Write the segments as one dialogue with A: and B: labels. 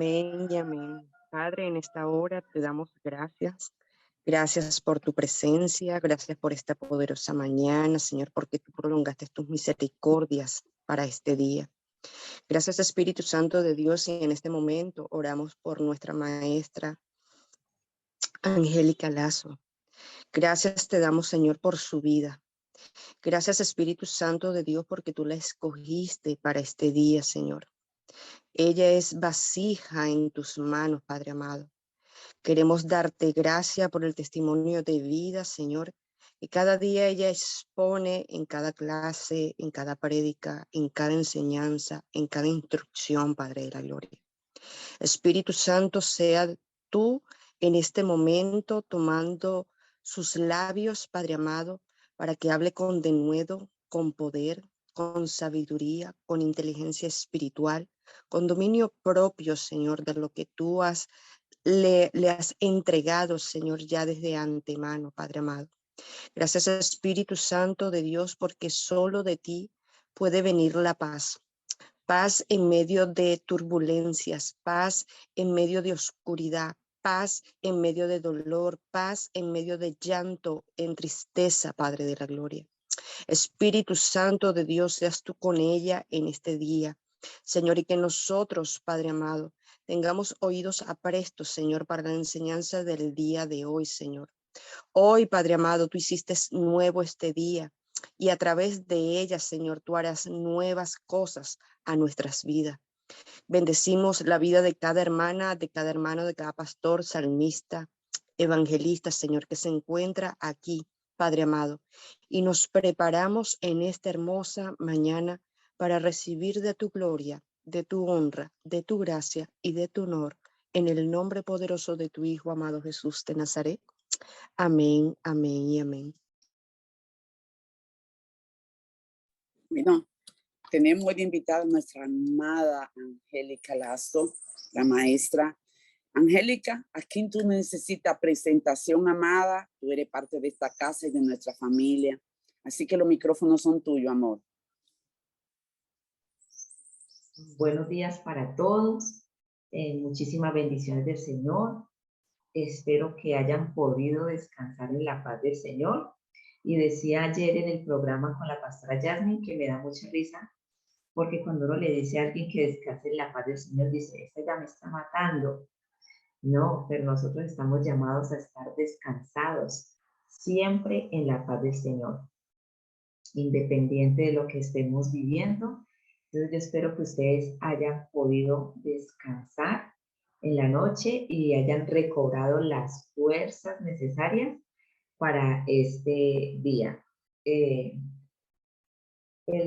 A: Amén y amén. Padre, en esta hora te damos gracias. Gracias por tu presencia, gracias por esta poderosa mañana, Señor, porque tú prolongaste tus misericordias para este día. Gracias, Espíritu Santo de Dios, y en este momento oramos por nuestra maestra Angélica Lazo. Gracias te damos, Señor, por su vida. Gracias, Espíritu Santo de Dios, porque tú la escogiste para este día, Señor. Ella es vasija en tus manos, Padre amado. Queremos darte gracias por el testimonio de vida, Señor, que cada día ella expone en cada clase, en cada prédica, en cada enseñanza, en cada instrucción, Padre de la Gloria. Espíritu Santo, sea tú en este momento tomando sus labios, Padre amado, para que hable con denuedo, con poder, con sabiduría, con inteligencia espiritual, con dominio propio, Señor, de lo que tú le has entregado, Señor, ya desde antemano, Padre amado. Gracias, Espíritu Santo de Dios, porque solo de ti puede venir la paz. Paz en medio de turbulencias, paz en medio de oscuridad, paz en medio de dolor, paz en medio de llanto, en tristeza, Padre de la Gloria. Espíritu Santo de Dios, seas tú con ella en este día, Señor, y que nosotros, Padre amado, tengamos oídos aprestos, Señor, para la enseñanza del día de hoy, Señor. Hoy, Padre amado, tú hiciste nuevo este día y a través de ella, Señor, tú harás nuevas cosas a nuestras vidas. Bendecimos la vida de cada hermana, de cada hermano, de cada pastor, salmista, evangelista, Señor, que se encuentra aquí, Padre amado. Y nos preparamos en esta hermosa mañana para recibir de tu gloria, de tu honra, de tu gracia y de tu honor, en el nombre poderoso de tu Hijo amado Jesús de Nazaret. Amén, amén y amén.
B: Bueno, tenemos de invitada a nuestra amada Angélica Lazo, la maestra. Angélica, aquí tú necesitas presentación, amada. Tú eres parte de esta casa y de nuestra familia. Así que los micrófonos son tuyos, amor.
C: Buenos días para todos. Muchísimas bendiciones del Señor. Espero que hayan podido descansar en la paz del Señor. Y decía ayer en el programa con la pastora Jasmine que me da mucha risa, porque cuando uno le dice a alguien que descanse en la paz del Señor, dice, este ya me está matando. No, pero nosotros estamos llamados a estar descansados siempre en la paz del Señor, independiente de lo que estemos viviendo. Entonces yo espero que ustedes hayan podido descansar en la noche y hayan recobrado las fuerzas necesarias para este día. El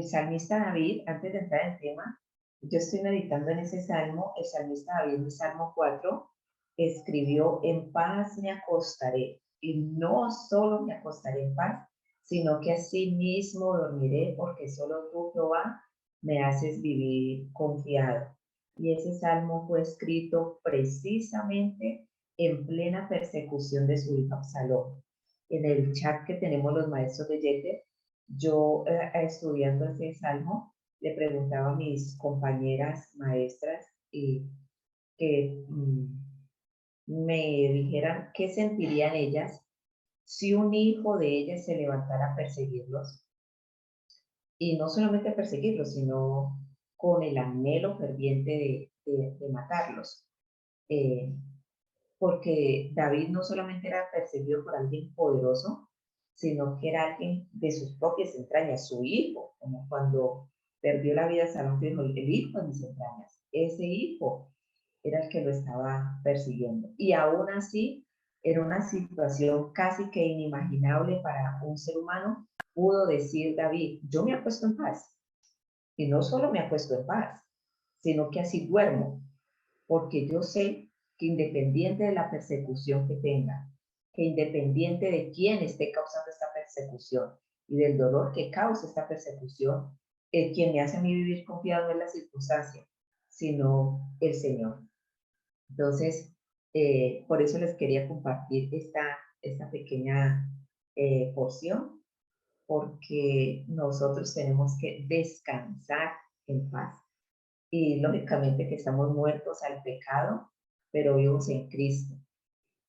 C: salmista David, antes de entrar en tema, yo estoy meditando en ese salmo. El salmista David, en el Salmo 4, escribió, en paz me acostaré, y no solo me acostaré en paz, sino que así mismo dormiré, porque solo tú, Jehová, me haces vivir confiado. Y ese salmo fue escrito precisamente en plena persecución de su hijo Absalón. En el chat que tenemos los maestros de Yeter, yo estudiando ese salmo, le preguntaba a mis compañeras maestras y que me dijeran qué sentirían ellas si un hijo de ellas se levantara a perseguirlos, y no solamente a perseguirlos, sino con el anhelo ferviente de matarlos. Porque David no solamente era perseguido por alguien poderoso, sino que era alguien de sus propias entrañas, su hijo, como cuando perdió la vida Salomón, dijo, el hijo de mis entrañas. Ese hijo era el que lo estaba persiguiendo. Y aún así, era una situación casi que inimaginable para un ser humano. Pudo decir David, yo me acuesto en paz. Y no solo me acuesto en paz, sino que así duermo, porque yo sé que independiente de la persecución que tenga, que independiente de quién esté causando esta persecución y del dolor que causa esta persecución, quien me hace a mí vivir confiado no es la circunstancia, sino el Señor. Entonces, por eso les quería compartir esta pequeña porción, porque nosotros tenemos que descansar en paz. y lógicamente que estamos muertos al pecado, pero vivos en Cristo.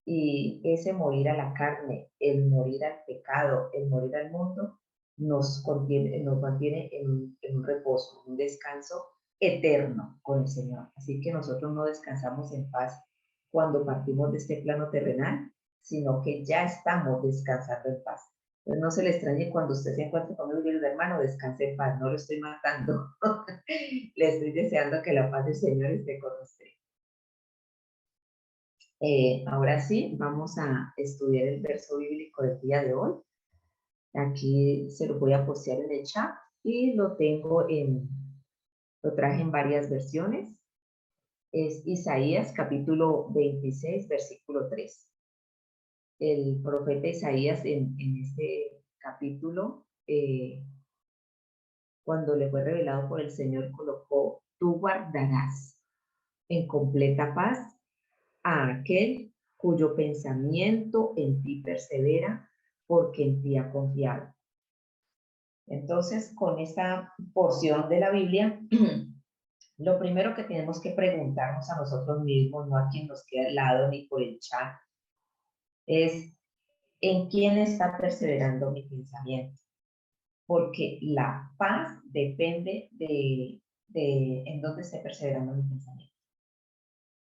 C: Y ese morir a la carne, el morir al pecado, el morir al mundo, nos mantiene en un reposo, un descanso eterno con el Señor. Así que nosotros no descansamos en paz cuando partimos de este plano terrenal, sino que ya estamos descansando en paz. Entonces no se le extrañe cuando usted se encuentre conmigo y dice, hermano, descanse en paz, no lo estoy matando. Le estoy deseando que la paz del Señor esté con usted. Ahora sí, vamos a estudiar el verso bíblico del día de hoy. Aquí se lo voy a postear en el chat y lo traje en varias versiones. Es Isaías capítulo 26, versículo 3. El profeta Isaías en este capítulo, cuando le fue revelado por el Señor, colocó, tú guardarás en completa paz a aquel cuyo pensamiento en ti persevera, porque en ti ha confiado. Entonces, con esta porción de la Biblia, lo primero que tenemos que preguntarnos a nosotros mismos, no a quien nos queda al lado ni por el chat, es ¿en quién está perseverando mi pensamiento? Porque la paz depende de en dónde esté perseverando mi pensamiento.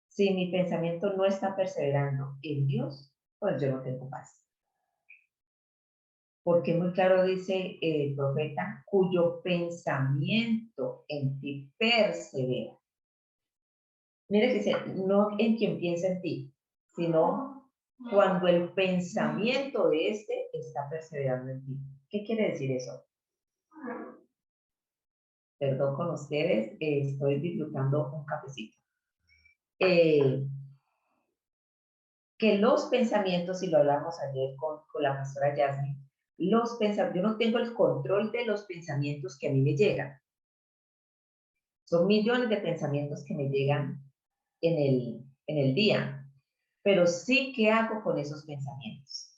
C: Si mi pensamiento no está perseverando en Dios, pues yo no tengo paz. Porque muy claro dice el profeta, cuyo pensamiento en ti persevera. Mire que dice, no en quien piensa en ti, sino cuando el pensamiento de este está perseverando en ti. ¿Qué quiere decir eso? Perdón con ustedes, estoy disfrutando un cafecito. Que los pensamientos, y lo hablamos ayer con la pastora Yasmin, yo no tengo el control de los pensamientos que a mí me llegan. Son millones de pensamientos que me llegan en el día, pero sí, ¿qué hago con esos pensamientos?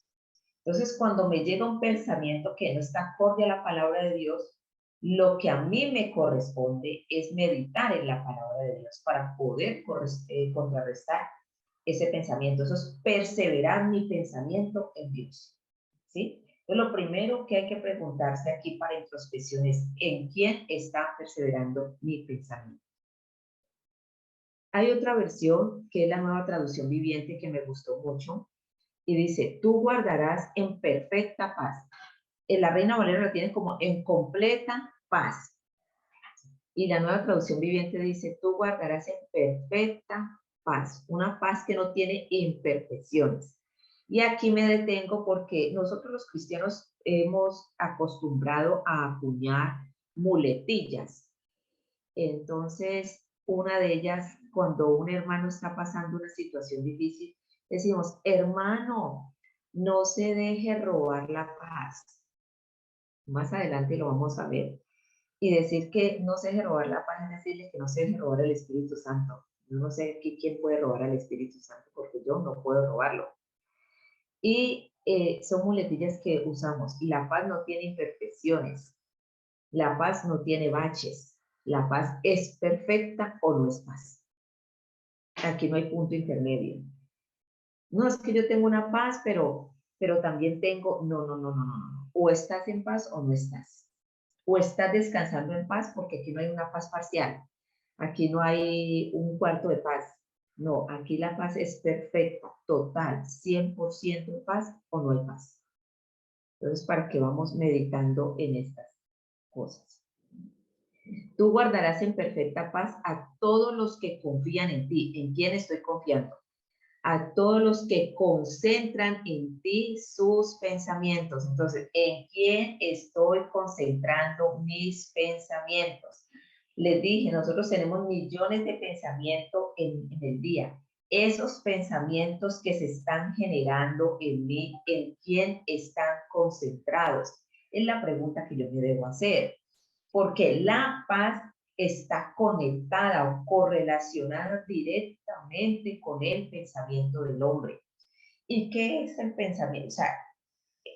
C: Entonces, cuando me llega un pensamiento que no está acorde a la palabra de Dios, lo que a mí me corresponde es meditar en la palabra de Dios para poder contrarrestar ese pensamiento. Eso es perseverar mi pensamiento en Dios. ¿Sí? Entonces, lo primero que hay que preguntarse aquí para introspección es, ¿en quién está perseverando mi pensamiento? Hay otra versión que es la Nueva Traducción Viviente que me gustó mucho y dice, tú guardarás en perfecta paz. En la Reina Valera lo tiene como en completa paz. Y la Nueva Traducción Viviente dice, tú guardarás en perfecta paz, una paz que no tiene imperfecciones. Y aquí me detengo porque nosotros los cristianos hemos acostumbrado a acuñar muletillas. Entonces, una de ellas, cuando un hermano está pasando una situación difícil, decimos, hermano, no se deje robar la paz. Más adelante lo vamos a ver. Y decir que no se deje robar la paz es decirle que no se deje robar el Espíritu Santo. Yo no sé quién puede robar al Espíritu Santo porque yo no puedo robarlo. Y son muletillas que usamos. Y la paz no tiene imperfecciones. La paz no tiene baches. La paz es perfecta o no es paz. Aquí no hay punto intermedio. No, es que yo tengo una paz, pero también tengo, no. O estás en paz o no estás. O estás descansando en paz, porque aquí no hay una paz parcial. Aquí no hay un cuarto de paz. No, aquí la paz es perfecta, total, 100% paz o no hay paz. Entonces, para que vamos meditando en estas cosas. Tú guardarás en perfecta paz a todos los que confían en ti. ¿En quién estoy confiando? A todos los que concentran en ti sus pensamientos. Entonces, ¿en quién estoy concentrando mis pensamientos? Les dije, nosotros tenemos millones de pensamientos en el día. Esos pensamientos que se están generando en mí, ¿en quién están concentrados? Es la pregunta que yo me debo hacer. Porque la paz está conectada o correlacionada directamente con el pensamiento del hombre. ¿Y qué es el pensamiento? O sea,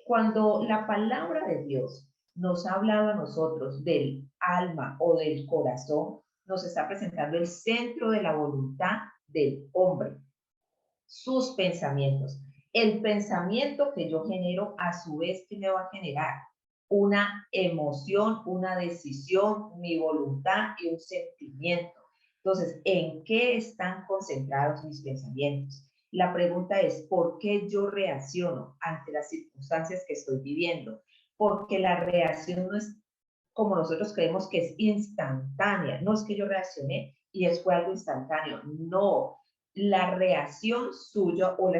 C: cuando la palabra de Dios nos ha hablado a nosotros del alma o del corazón, nos está presentando el centro de la voluntad del hombre, sus pensamientos. El pensamiento que yo genero, a su vez, ¿qué me va a generar? Una emoción, una decisión, mi voluntad y un sentimiento. Entonces, ¿en qué están concentrados mis pensamientos? La pregunta es, ¿por qué yo reacciono ante las circunstancias que estoy viviendo? Porque la reacción no es como nosotros creemos que es instantánea. No es que yo reaccioné y es fue algo instantáneo. No, la reacción suya o la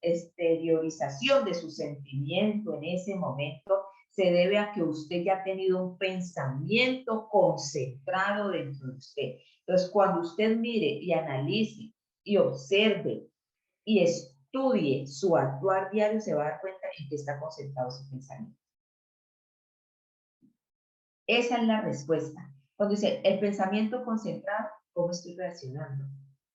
C: exteriorización de su sentimiento en ese momento se debe a que usted ya ha tenido un pensamiento concentrado dentro de usted. Entonces, cuando usted mire y analice y observe y estudie su actuar diario, se va a dar cuenta en que está concentrado su pensamiento. Esa es la respuesta. Cuando dice el pensamiento concentrado, ¿cómo estoy reaccionando?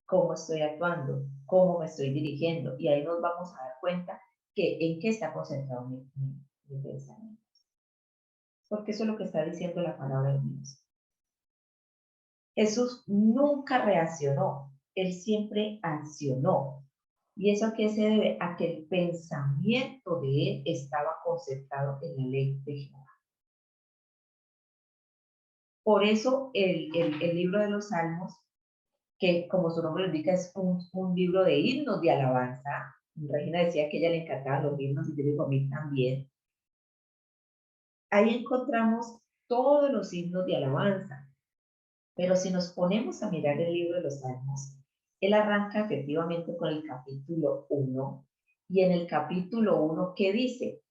C: ¿Cómo estoy actuando? ¿Cómo me estoy dirigiendo? Y ahí nos vamos a dar cuenta que en qué está concentrado mi pensamiento. Porque eso es lo que está diciendo la palabra de Dios. Jesús nunca reaccionó, él siempre accionó. ¿Y eso a qué se debe? A que el pensamiento de él estaba concentrado en la ley de Jehová. Por eso el libro de los Salmos, que como su nombre lo indica, es un libro de himnos de alabanza. Regina decía que a ella le encantaban los himnos y yo digo a mí también. Ahí encontramos todos los himnos de alabanza. Pero si nos ponemos a mirar el libro de los Salmos, él arranca efectivamente con el capítulo 1. Y en el capítulo 1, ¿qué dice?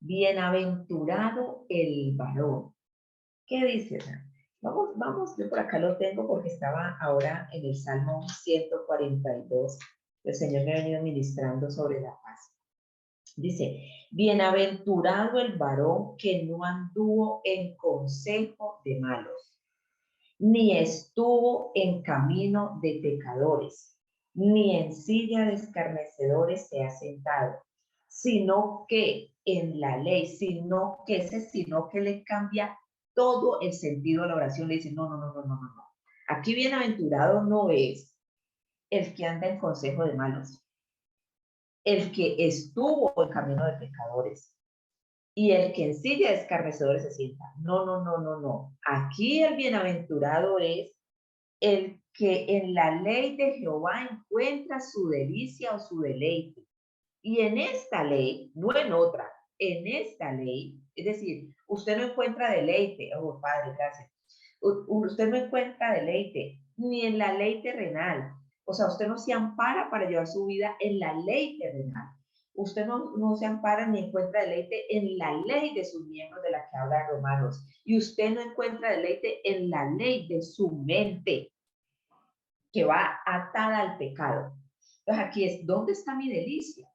C: Bienaventurado el varón. ¿Qué dice? Vamos, yo por acá lo tengo porque estaba ahora en el Salmo 142. El Señor me ha venido ministrando sobre la paz. Dice, bienaventurado el varón que no anduvo en consejo de malos, ni estuvo en camino de pecadores, ni en silla de escarnecedores se ha sentado, sino que en la ley, sino que le cambia todo el sentido de la oración. Le dice, no. Aquí bienaventurado no es el que anda en consejo de malos, el que estuvo en camino de pecadores y el que en silla de escarnecedores se sienta. No. Aquí el bienaventurado es el que en la ley de Jehová encuentra su delicia o su deleite. Y en esta ley, no en otra, en esta ley, es decir, usted no encuentra deleite, oh Padre, gracias, usted no encuentra deleite ni en la ley terrenal, o sea, usted no se ampara para llevar su vida en la ley terrenal, usted no se ampara ni encuentra deleite en la ley de sus miembros de la que habla Romanos, y usted no encuentra deleite en la ley de su mente, que va atada al pecado. Entonces aquí es, ¿dónde está mi delicia?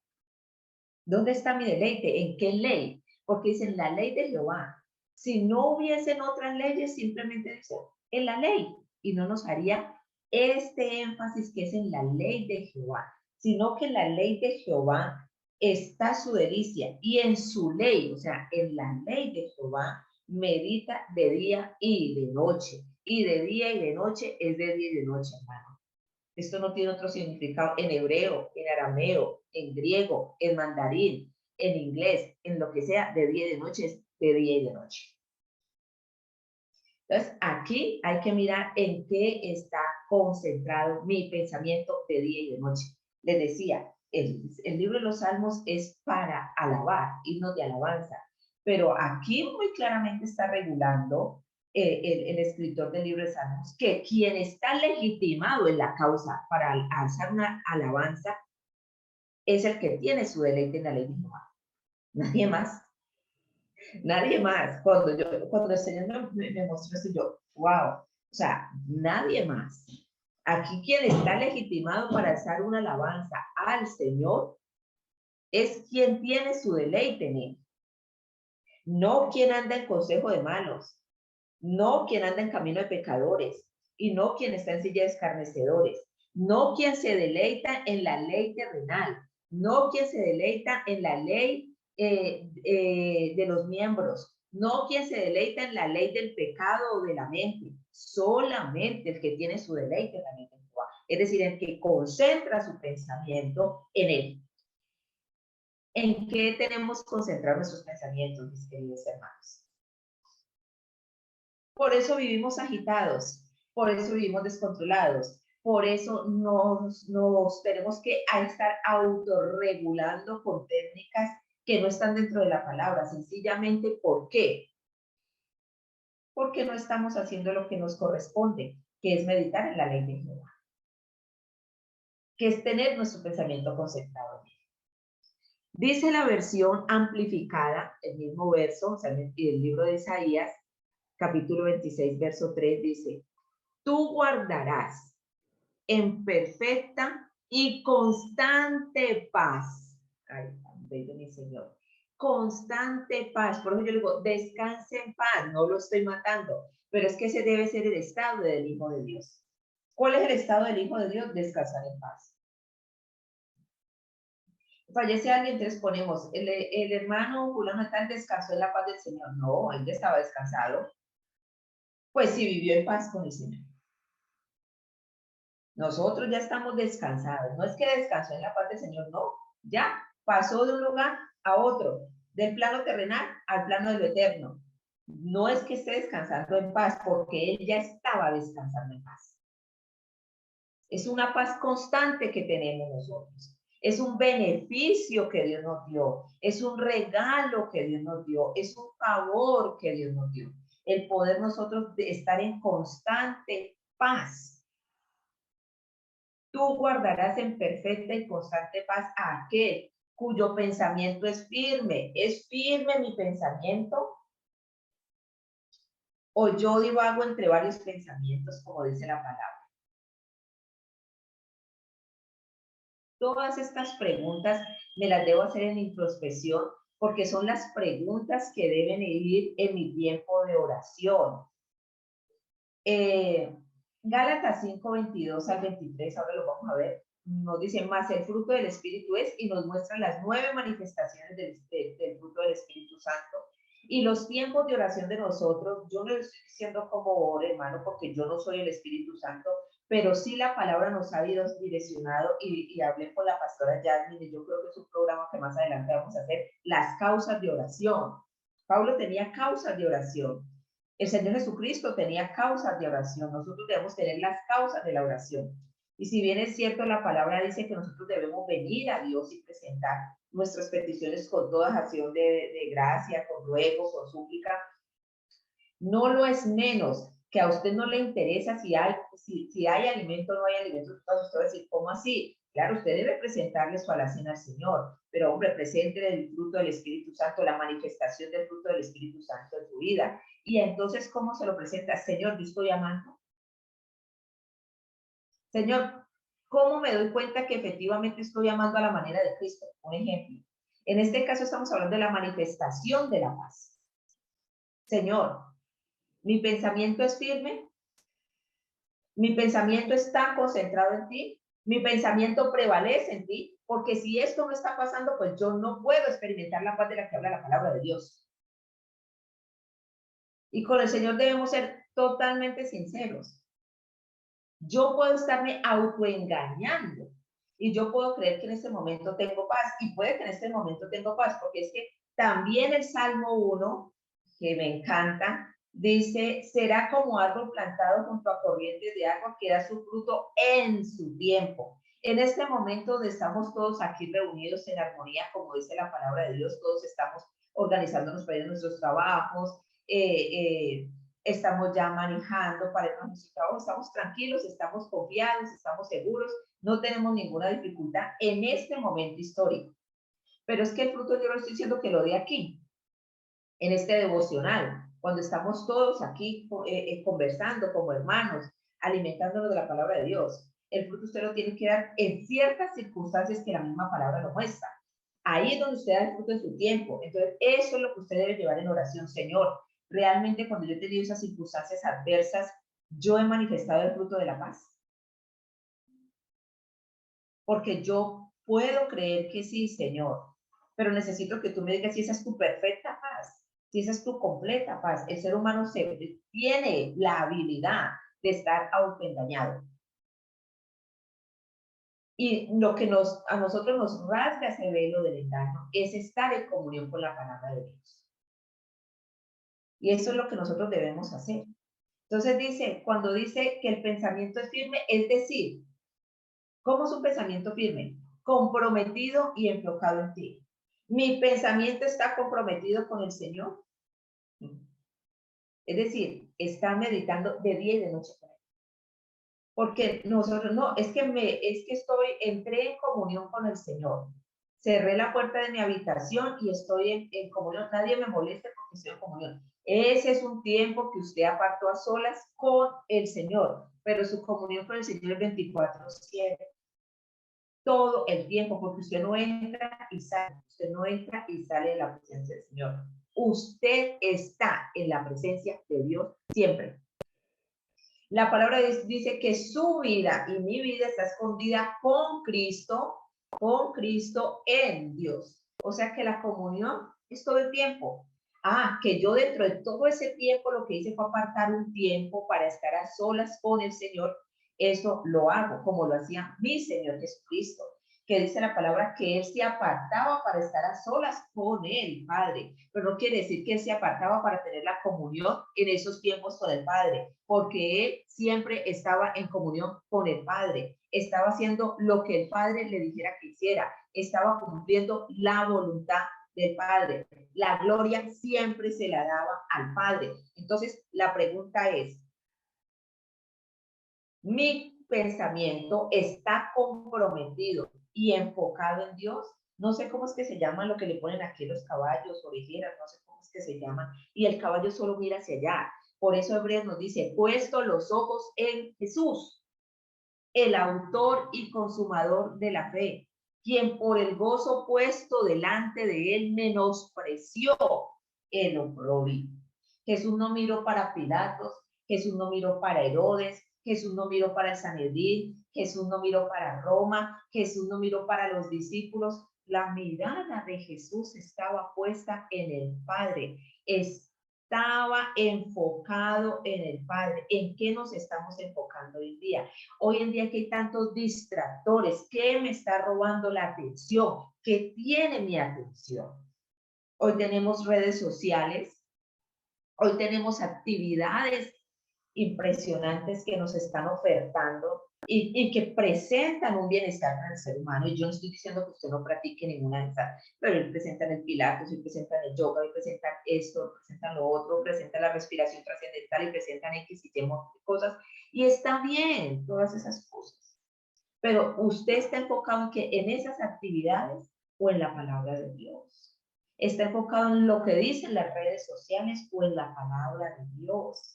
C: ¿Dónde está mi deleite? ¿En qué ley? Porque dicen la ley de Jehová. Si no hubiesen otras leyes, simplemente dicen en la ley. Y no nos haría este énfasis que es en la ley de Jehová, sino que en la ley de Jehová está su delicia. Y en su ley, o sea, en la ley de Jehová, medita de día y de noche. Y de día y de noche es de día y de noche, hermano. Esto no tiene otro significado en hebreo, en arameo, en griego, en mandarín, en inglés, en lo que sea, de día y de noche es de día y de noche. Entonces, aquí hay que mirar en qué está concentrado mi pensamiento de día y de noche. Les decía, el libro de los Salmos es para alabar, himnos de alabanza, pero aquí muy claramente está regulando el escritor del libro de Salmos que quien está legitimado en la causa para alzar una alabanza es el que tiene su deleite en la ley de Jehová. Nadie más. Nadie más. Cuando el Señor me mostró esto, yo, wow, o sea, nadie más. Aquí quien está legitimado para alzar una alabanza al Señor es quien tiene su deleite en él. No quien anda en consejo de malos, no quien anda en camino de pecadores, y no quien está en silla de escarnecedores, no quien se deleita en la ley terrenal, no quien se deleita en la ley de los miembros, No quien se deleita en la ley del pecado o de la mente, solamente el que tiene su deleite en la mente de Jehová. Es decir, el que concentra su pensamiento en él. ¿En qué tenemos que concentrar nuestros pensamientos, mis queridos hermanos? Por eso vivimos agitados, por eso vivimos descontrolados, por eso nos tenemos que estar autorregulando con técnicas que no están dentro de la palabra. Sencillamente, ¿por qué? Porque no estamos haciendo lo que nos corresponde, que es meditar en la ley de Jehová, que es tener nuestro pensamiento concentrado en él. Dice la versión amplificada, el mismo verso, o sea, el libro de Isaías, capítulo 26, verso 3, dice: tú guardarás en perfecta y constante paz. Ay, tan bello mi Señor. Constante paz. Por eso yo digo, descanse en paz, no lo estoy matando, pero es que ese debe ser el estado del Hijo de Dios. ¿Cuál es el estado del Hijo de Dios? Descansar en paz. Fallece alguien, entonces ponemos, el hermano fulano tal descansó en la paz del Señor. No, él ya estaba descansado. Pues sí, vivió en paz con el Señor. Nosotros ya estamos descansados. No es que descansó en la paz del Señor, no. Ya pasó de un lugar a otro, del plano terrenal al plano de lo eterno. No es que esté descansando en paz, porque él ya estaba descansando en paz. Es una paz constante que tenemos nosotros. Es un beneficio que Dios nos dio. Es un regalo que Dios nos dio. Es un favor que Dios nos dio. El poder nosotros estar en constante paz. Tú guardarás en perfecta y constante paz a aquel cuyo pensamiento es firme. ¿Es firme mi pensamiento? ¿O yo divago entre varios pensamientos, como dice la palabra? Todas estas preguntas me las debo hacer en introspección, porque son las preguntas que deben ir en mi tiempo de oración. Gálatas 5, 22 al 23, ahora lo vamos a ver, nos dice: más el fruto del Espíritu es, y nos muestra las 9 manifestaciones del fruto del Espíritu Santo. Y los tiempos de oración de nosotros, yo no les estoy diciendo como ore, hermano, porque yo no soy el Espíritu Santo, pero sí la palabra nos ha direccionado, y hablé con la pastora Jasmine, y yo creo que es un programa que más adelante vamos a hacer, las causas de oración. Pablo tenía causas de oración. El Señor Jesucristo tenía causas de oración. Nosotros debemos tener las causas de la oración. Y si bien es cierto, la palabra dice que nosotros debemos venir a Dios y presentar nuestras peticiones con toda acción de gracia, con ruego, con súplica, no lo es menos que a usted no le interesa si hay alimento o no hay alimento. Entonces usted va a decir: ¿cómo así? Claro, usted debe presentarle su alacena al Señor, pero hombre, presente el fruto del Espíritu Santo, la manifestación del fruto del Espíritu Santo en su vida. Y entonces, ¿cómo se lo presenta? Señor, yo estoy amando. Señor, ¿cómo me doy cuenta que efectivamente estoy amando a la manera de Cristo? Un ejemplo. En este caso estamos hablando de la manifestación de la paz. Señor, mi pensamiento es firme, mi pensamiento está concentrado en ti, mi pensamiento prevalece en ti, porque si esto no está pasando, pues yo no puedo experimentar la paz de la que habla la palabra de Dios. Y con el Señor debemos ser totalmente sinceros. Yo puedo estarme autoengañando y yo puedo creer que en este momento tengo paz, y puede que en este momento tengo paz, porque es que también el Salmo 1, que me encanta, dice: será como árbol plantado junto a corrientes de agua que da su fruto en su tiempo. En este momento donde estamos todos aquí reunidos en armonía, como dice la palabra de Dios, todos estamos organizándonos para ir a nuestros trabajos, estamos ya manejando para ir a nuestro trabajo, estamos tranquilos, estamos confiados, estamos seguros, no tenemos ninguna dificultad en este momento histórico. Pero es que el fruto yo lo estoy diciendo que lo de aquí, en este devocional, cuando estamos todos aquí conversando como hermanos, alimentándonos de la palabra de Dios. El fruto usted lo tiene que dar en ciertas circunstancias que la misma palabra lo muestra. Ahí es donde usted da el fruto en su tiempo. Entonces, eso es lo que usted debe llevar en oración. Señor, realmente cuando yo he tenido esas circunstancias adversas, yo he manifestado el fruto de la paz. Porque yo puedo creer que sí, Señor, pero necesito que tú me digas si esa es tu perfecta paz. si esa es tu completa paz, el ser humano tiene la habilidad de estar autoengañado. Y lo que a nosotros nos rasga ese velo del engaño es estar en comunión con la palabra de Dios. Y eso es lo que nosotros debemos hacer. Entonces dice, cuando dice que el pensamiento es firme, es decir, ¿cómo es un pensamiento firme? Comprometido y enfocado en ti. ¿Mi pensamiento está comprometido con el Señor? Es decir, está meditando de día y de noche. Porque nosotros, no, es que entré en comunión con el Señor. Cerré la puerta de mi habitación y estoy en comunión. Nadie me molesta porque estoy en comunión. Ese es un tiempo que usted apartó a solas con el Señor, pero su comunión con el Señor es 24/7. Todo el tiempo, porque usted no entra y sale, usted no entra y sale de la presencia del Señor. Usted está en la presencia de Dios siempre. La palabra dice que su vida y mi vida está escondida con Cristo en Dios. O sea que la comunión es todo el tiempo. Que yo dentro de todo ese tiempo lo que hice fue apartar un tiempo para estar a solas con el Señor. Eso lo hago como lo hacía mi Señor Jesucristo, que dice la palabra que Él se apartaba para estar a solas con el Padre. Pero no quiere decir que Él se apartaba para tener la comunión en esos tiempos con el Padre, porque Él siempre estaba en comunión con el Padre. Estaba haciendo lo que el Padre le dijera que hiciera. Estaba cumpliendo la voluntad del Padre. La gloria siempre se la daba al Padre. Entonces, la pregunta es, ¿mi pensamiento está comprometido y enfocado en Dios? No sé cómo es que se llama lo que le ponen aquí los caballos, orejeras, no sé cómo es que se llama, y el caballo solo mira hacia allá. Por eso Hebreos nos dice, puesto los ojos en Jesús, el autor y consumador de la fe, quien por el gozo puesto delante de él menospreció el oprobio. Jesús no miró para Pilatos, Jesús no miró para Herodes, Jesús no miró para el Sanedrín, Jesús no miró para Roma, Jesús no miró para los discípulos. La mirada de Jesús estaba puesta en el Padre. Estaba enfocado en el Padre. ¿En qué nos estamos enfocando hoy en día? Hoy en día que hay tantos distractores, ¿qué me está robando la atención? ¿Qué tiene mi atención? Hoy tenemos redes sociales, hoy tenemos actividades impresionantes que nos están ofertando y que presentan un bienestar para el ser humano. Y yo no estoy diciendo que usted no practique ninguna de esas, pero hoy presentan el pilates, hoy presentan el yoga, hoy presentan esto, hoy presentan lo otro, presentan la respiración trascendental y presentan X y Y cosas. Y está bien todas esas cosas. Pero usted está enfocado en que en esas actividades o en la palabra de Dios. Está enfocado en lo que dicen las redes sociales o en la palabra de Dios.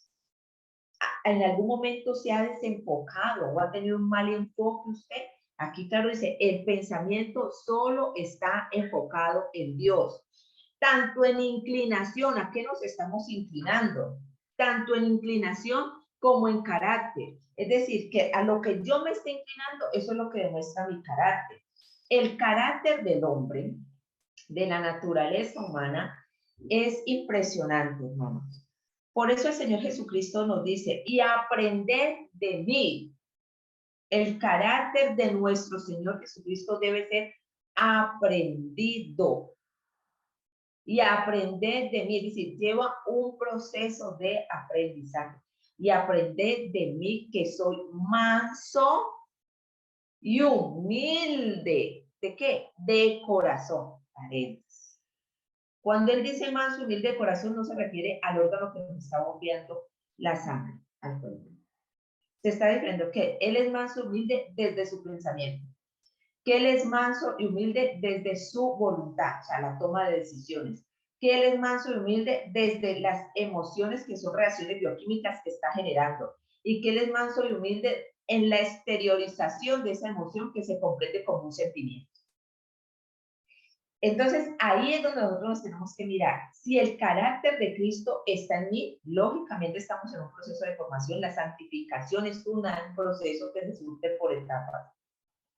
C: En algún momento se ha desenfocado o ha tenido un mal enfoque usted. Aquí claro dice, el pensamiento solo está enfocado en Dios. Tanto en inclinación, ¿a qué nos estamos inclinando? Tanto en inclinación como en carácter. Es decir, que a lo que yo me esté inclinando, eso es lo que demuestra mi carácter. El carácter del hombre, de la naturaleza humana, es impresionante, hermanos. Por eso el Señor Jesucristo nos dice, y aprended de mí. El carácter de nuestro Señor Jesucristo debe ser aprendido. Y aprended de mí, es decir, lleva un proceso de aprendizaje. Y aprended de mí que soy manso y humilde. ¿De qué? De corazón. Cuando él dice manso y humilde de corazón, no se refiere al órgano que nos está bombeando la sangre al cuerpo. Se está diciendo que él es manso y humilde desde su pensamiento, que él es manso y humilde desde su voluntad, o sea, la toma de decisiones, que él es manso y humilde desde las emociones que son reacciones bioquímicas que está generando, y que él es manso y humilde en la exteriorización de esa emoción que se comprende como un sentimiento. Entonces, ahí es donde nosotros nos tenemos que mirar. Si el carácter de Cristo está en mí, lógicamente estamos en un proceso de formación. La santificación es un proceso que se surte por etapas.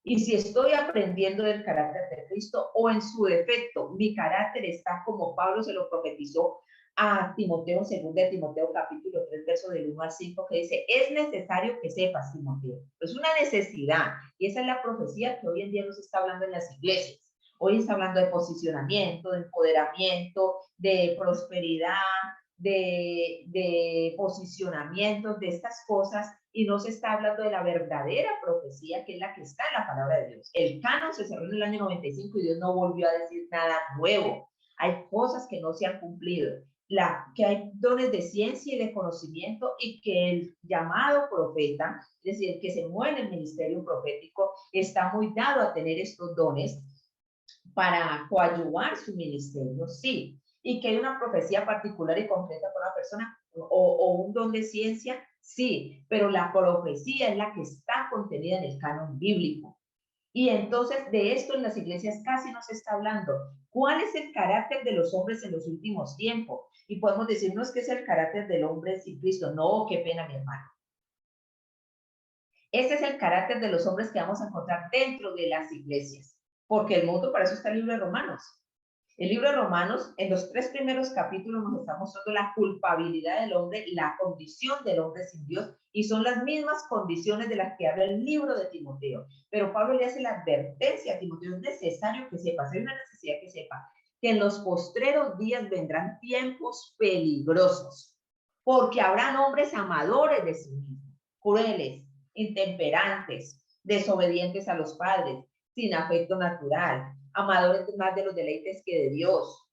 C: Y si estoy aprendiendo del carácter de Cristo o en su defecto, mi carácter está como Pablo se lo profetizó a Timoteo, 2 Timoteo capítulo 3, verso del 1 al 5, que dice, es necesario que sepas, Timoteo. Es una necesidad, y esa es la profecía que hoy en día nos está hablando en las iglesias. Hoy está hablando de posicionamiento, de empoderamiento, de prosperidad, de posicionamiento, de estas cosas, y no se está hablando de la verdadera profecía, que es la que está en la palabra de Dios. El canon se cerró en el año 95 y Dios no volvió a decir nada nuevo. Hay cosas que no se han cumplido. Que hay dones de ciencia y de conocimiento, y que el llamado profeta, es decir, el que se mueve en el ministerio profético, está muy dado a tener estos dones para coadyuvar su ministerio, sí. Y que hay una profecía particular y concreta para una persona o un don de ciencia, sí, pero la profecía es la que está contenida en el canon bíblico. Y entonces de esto en las iglesias casi no se está hablando. ¿Cuál es el carácter de los hombres en los últimos tiempos? Y podemos decir, no es que es el carácter del hombre sin Cristo. No, qué pena, mi hermano. Ese es el carácter de los hombres que vamos a encontrar dentro de las iglesias. Porque el mundo, para eso está el libro de Romanos. El libro de Romanos, en los 3 primeros capítulos, nos está mostrando la culpabilidad del hombre, la condición del hombre sin Dios, y son las mismas condiciones de las que habla el libro de Timoteo. Pero Pablo le hace la advertencia a Timoteo, es necesario que sepas, hay una necesidad que sepa, que en los postreros días vendrán tiempos peligrosos, porque habrán hombres amadores de sí mismos, crueles, intemperantes, desobedientes a los padres, sin afecto natural, amadores más de los deleites que de Dios,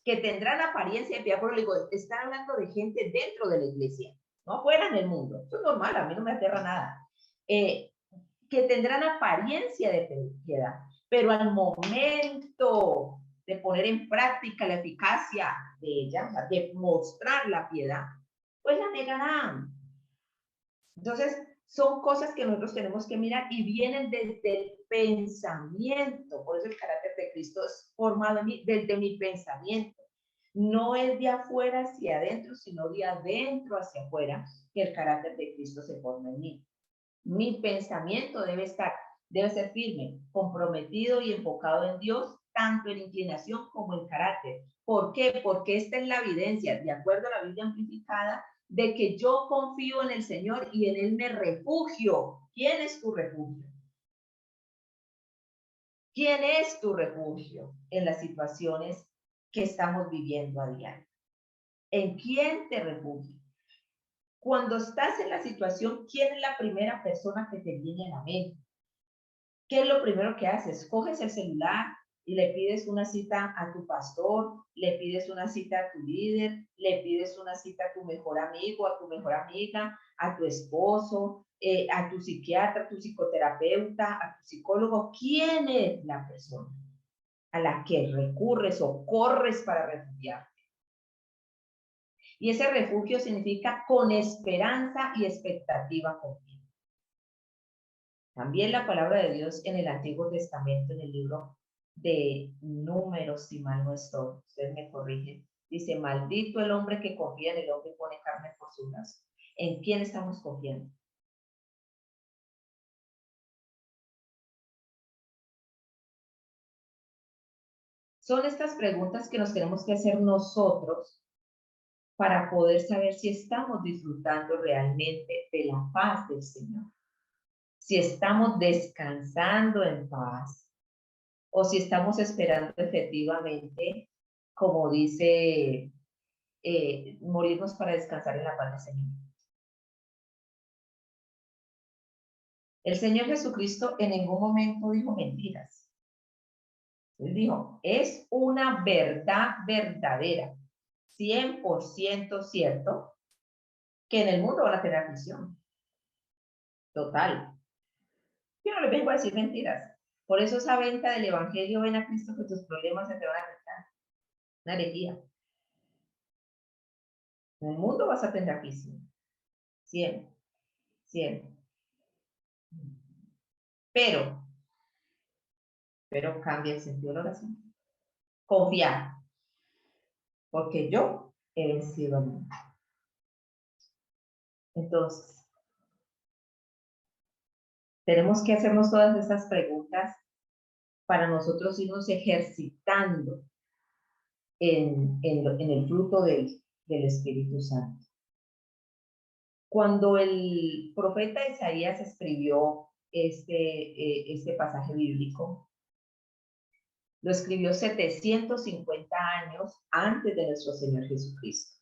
C: que tendrán apariencia de piedad. Pero le digo, están hablando de gente dentro de la iglesia, no afuera en el mundo. Eso es normal, a mí no me aterra nada. Que tendrán apariencia de piedad, pero al momento de poner en práctica la eficacia de ella, de mostrar la piedad, pues la negarán. Entonces, son cosas que nosotros tenemos que mirar y vienen desde el pensamiento. Por eso el carácter de Cristo es formado en mí, desde mi pensamiento. No es de afuera hacia adentro, sino de adentro hacia afuera, que el carácter de Cristo se forma en mí. Mi pensamiento debe ser firme, comprometido y enfocado en Dios, tanto en inclinación como en carácter. ¿Por qué? Porque esta es la evidencia, de acuerdo a la Biblia amplificada, de que yo confío en el Señor y en Él me refugio. ¿Quién es tu refugio? ¿Quién es tu refugio en las situaciones que estamos viviendo a diario? ¿En quién te refugias? Cuando estás en la situación, ¿quién es la primera persona que te viene a la mente? ¿Qué es lo primero que haces? Coges el celular y le pides una cita a tu pastor, le pides una cita a tu líder, le pides una cita a tu mejor amigo, a tu mejor amiga, a tu esposo, a tu psiquiatra, a tu psicoterapeuta, a tu psicólogo. ¿Quién es la persona a la que recurres o corres para refugiarte? Y ese refugio significa con esperanza y expectativa continua. También la palabra de Dios en el Antiguo Testamento, en el libro de Números, si mal no estoy, usted me corrige, dice, maldito el hombre que confía en el hombre y pone carne por su brazo. ¿En quién estamos confiando? Son estas preguntas que nos tenemos que hacer nosotros para poder saber si estamos disfrutando realmente de la paz del Señor. Si estamos descansando en paz o si estamos esperando efectivamente, como dice, morirnos para descansar en la paz del Señor. El Señor Jesucristo en ningún momento dijo mentiras. Él dijo, es una verdad verdadera, 100% cierto, que en el mundo van a tener aflicción. Total. Yo no les vengo a decir mentiras. Por eso esa venta del evangelio, ven a Cristo que tus problemas se te van a quitar. Una alegría. En el mundo vas a tener aflicción. Siempre. Siempre. Pero cambia el sentido de la oración. Confiar. Porque yo he vencido al mundo. Entonces, tenemos que hacernos todas esas preguntas para nosotros irnos ejercitando en el fruto del Espíritu Santo. Cuando el profeta Isaías escribió este pasaje bíblico, lo escribió 750 años antes de nuestro Señor Jesucristo.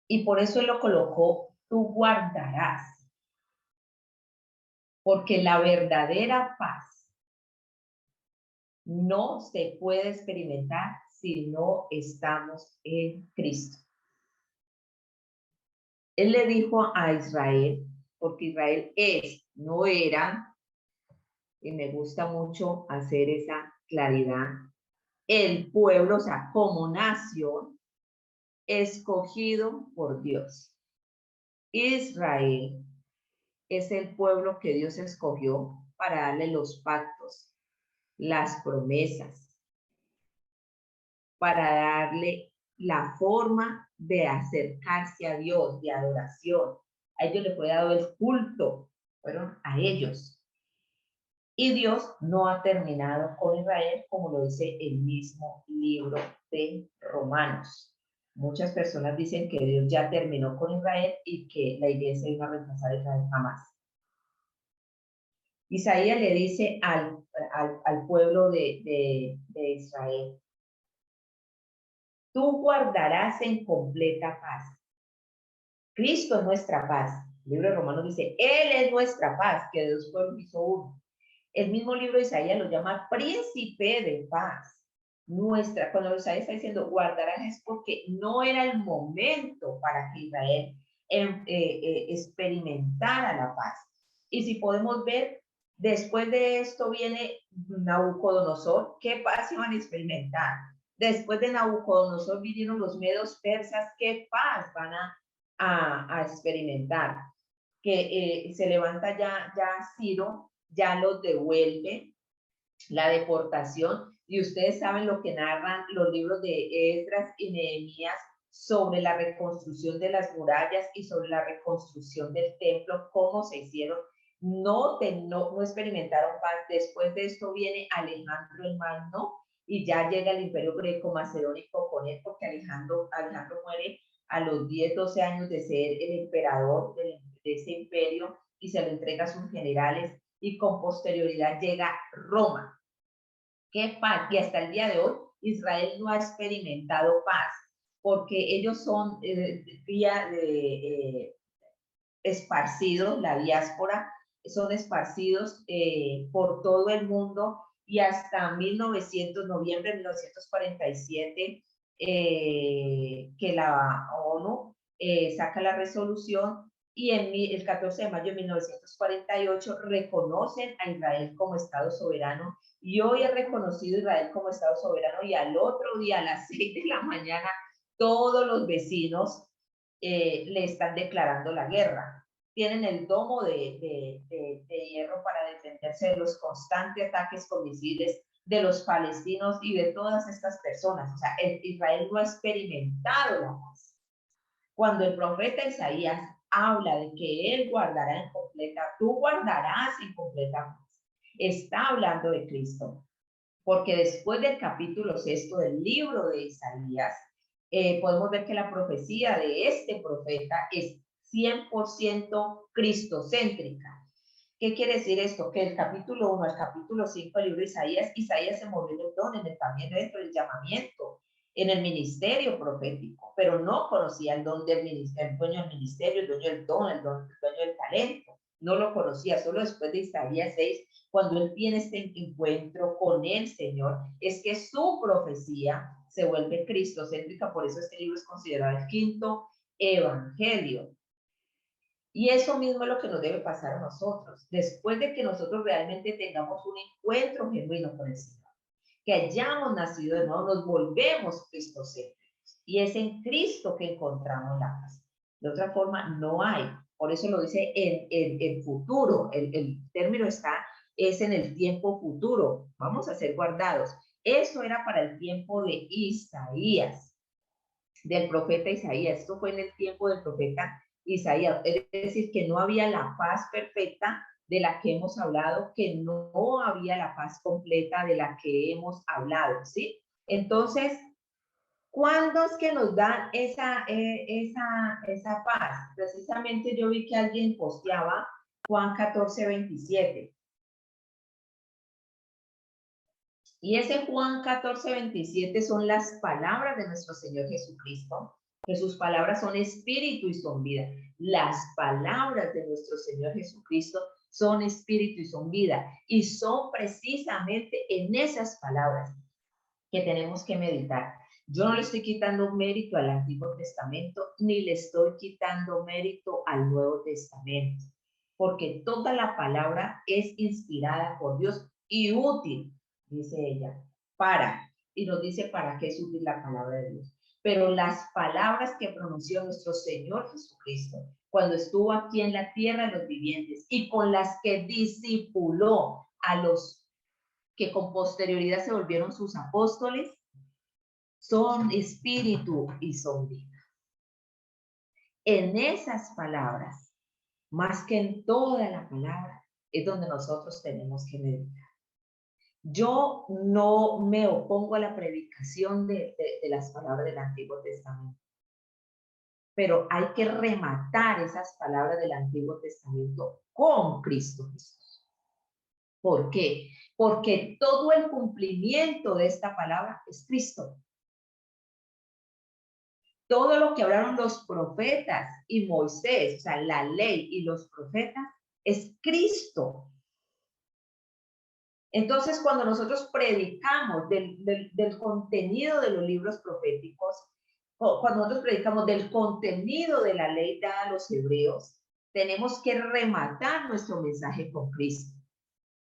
C: Y por eso él lo colocó, tú guardarás. Porque la verdadera paz no se puede experimentar si no estamos en Cristo. Él le dijo a Israel, porque Israel no era, y me gusta mucho hacer esa claridad, el pueblo, o sea, como nación, escogido por Dios. Israel es el pueblo que Dios escogió para darle los pactos, las promesas, para darle la forma de acercarse a Dios, de adoración. A ellos les fue dado el culto, fueron a ellos. Y Dios no ha terminado con Israel, como lo dice el mismo libro de Romanos. Muchas personas dicen que Dios ya terminó con Israel y que la iglesia iba a reemplazar a Israel jamás. Isaías le dice al pueblo de Israel, tú guardarás en completa paz. Cristo es nuestra paz. El libro de Romanos dice, Él es nuestra paz, que de dos pueblos hizo uno. El mismo libro de Isaías lo llama príncipe de paz. Cuando Isaías está diciendo guardarán, es porque no era el momento para que Israel experimentara la paz. Y si podemos ver, después de esto viene Nabucodonosor. ¿Qué paz iban a experimentar? Después de Nabucodonosor vinieron los medos persas. ¿Qué paz van a experimentar? Que se levanta ya Ciro, ya los devuelve, la deportación, y ustedes saben lo que narran los libros de Esdras y Nehemías sobre la reconstrucción de las murallas y sobre la reconstrucción del templo, cómo se hicieron. No experimentaron paz. Después de esto viene Alejandro el Magno y ya llega el imperio greco-macedónico con él, porque Alejandro muere a los 10-12 años de ser el emperador de ese imperio y se lo entrega a sus generales, y con posterioridad llega Roma. ¿Qué paz? Y hasta el día de hoy Israel no ha experimentado paz, porque ellos son esparcidos, la diáspora, son esparcidos por todo el mundo, y hasta noviembre de 1947, que la ONU saca la resolución, y el 14 de mayo de 1948 reconocen a Israel como Estado soberano, y hoy es reconocido Israel como Estado soberano, y al otro día a las 6 de la mañana todos los vecinos le están declarando la guerra. Tienen el domo de hierro para defenderse de los constantes ataques con misiles de los palestinos y de todas estas personas. O sea, Israel no ha experimentado la paz. Cuando el profeta Isaías habla de que él guardará en completa, tú guardarás en completa paz, está hablando de Cristo, porque después del capítulo 6 del libro de Isaías, podemos ver que la profecía de este profeta es 100% cristocéntrica. ¿Qué quiere decir esto? Que el capítulo 1 al capítulo 5 del libro de Isaías se movió en el don, también dentro del llamamiento, en el ministerio profético, pero no conocía el don del ministerio, el dueño del ministerio, el dueño del don, el dueño del talento. No lo conocía, solo después de Isaías 6, cuando él tiene este encuentro con el Señor, es que su profecía se vuelve cristocéntrica. Por eso este libro es considerado el quinto evangelio. Y eso mismo es lo que nos debe pasar a nosotros. Después de que nosotros realmente tengamos un encuentro genuino con el Señor, que hayamos nacido de nuevo, nos volvemos cristocéntricos. Y es en Cristo que encontramos la paz. De otra forma, no hay. Por eso lo dice en futuro. El término es en el tiempo futuro. Vamos a ser guardados. Eso era para el tiempo de Isaías, del profeta Isaías. Esto fue en el tiempo del profeta Isaías. Es decir, que no había la paz perfecta de la que hemos hablado, que no había la paz completa de la que hemos hablado, ¿sí? Entonces, ¿cuándo es que nos dan esa paz? Precisamente yo vi que alguien posteaba Juan 14:27. Y ese Juan 14:27 son las palabras de nuestro Señor Jesucristo, que sus palabras son espíritu y son vida. Las palabras de nuestro Señor Jesucristo son espíritu y son vida. Y son precisamente en esas palabras que tenemos que meditar. Yo no le estoy quitando mérito al Antiguo Testamento, ni le estoy quitando mérito al Nuevo Testamento, porque toda la palabra es inspirada por Dios y útil, dice ella, y nos dice para qué es útil la palabra de Dios. Pero las palabras que pronunció nuestro Señor Jesucristo cuando estuvo aquí en la tierra de los vivientes y con las que discipuló a los que con posterioridad se volvieron sus apóstoles, son espíritu y son vida. En esas palabras, más que en toda la palabra, es donde nosotros tenemos que meditar. Yo no me opongo a la predicación de las palabras del Antiguo Testamento, pero hay que rematar esas palabras del Antiguo Testamento con Cristo Jesús. ¿Por qué? Porque todo el cumplimiento de esta palabra es Cristo. Todo lo que hablaron los profetas y Moisés, o sea, la ley y los profetas, es Cristo. Entonces, cuando nosotros predicamos del contenido de los libros proféticos, o cuando nosotros predicamos del contenido de la ley dada a los hebreos, tenemos que rematar nuestro mensaje con Cristo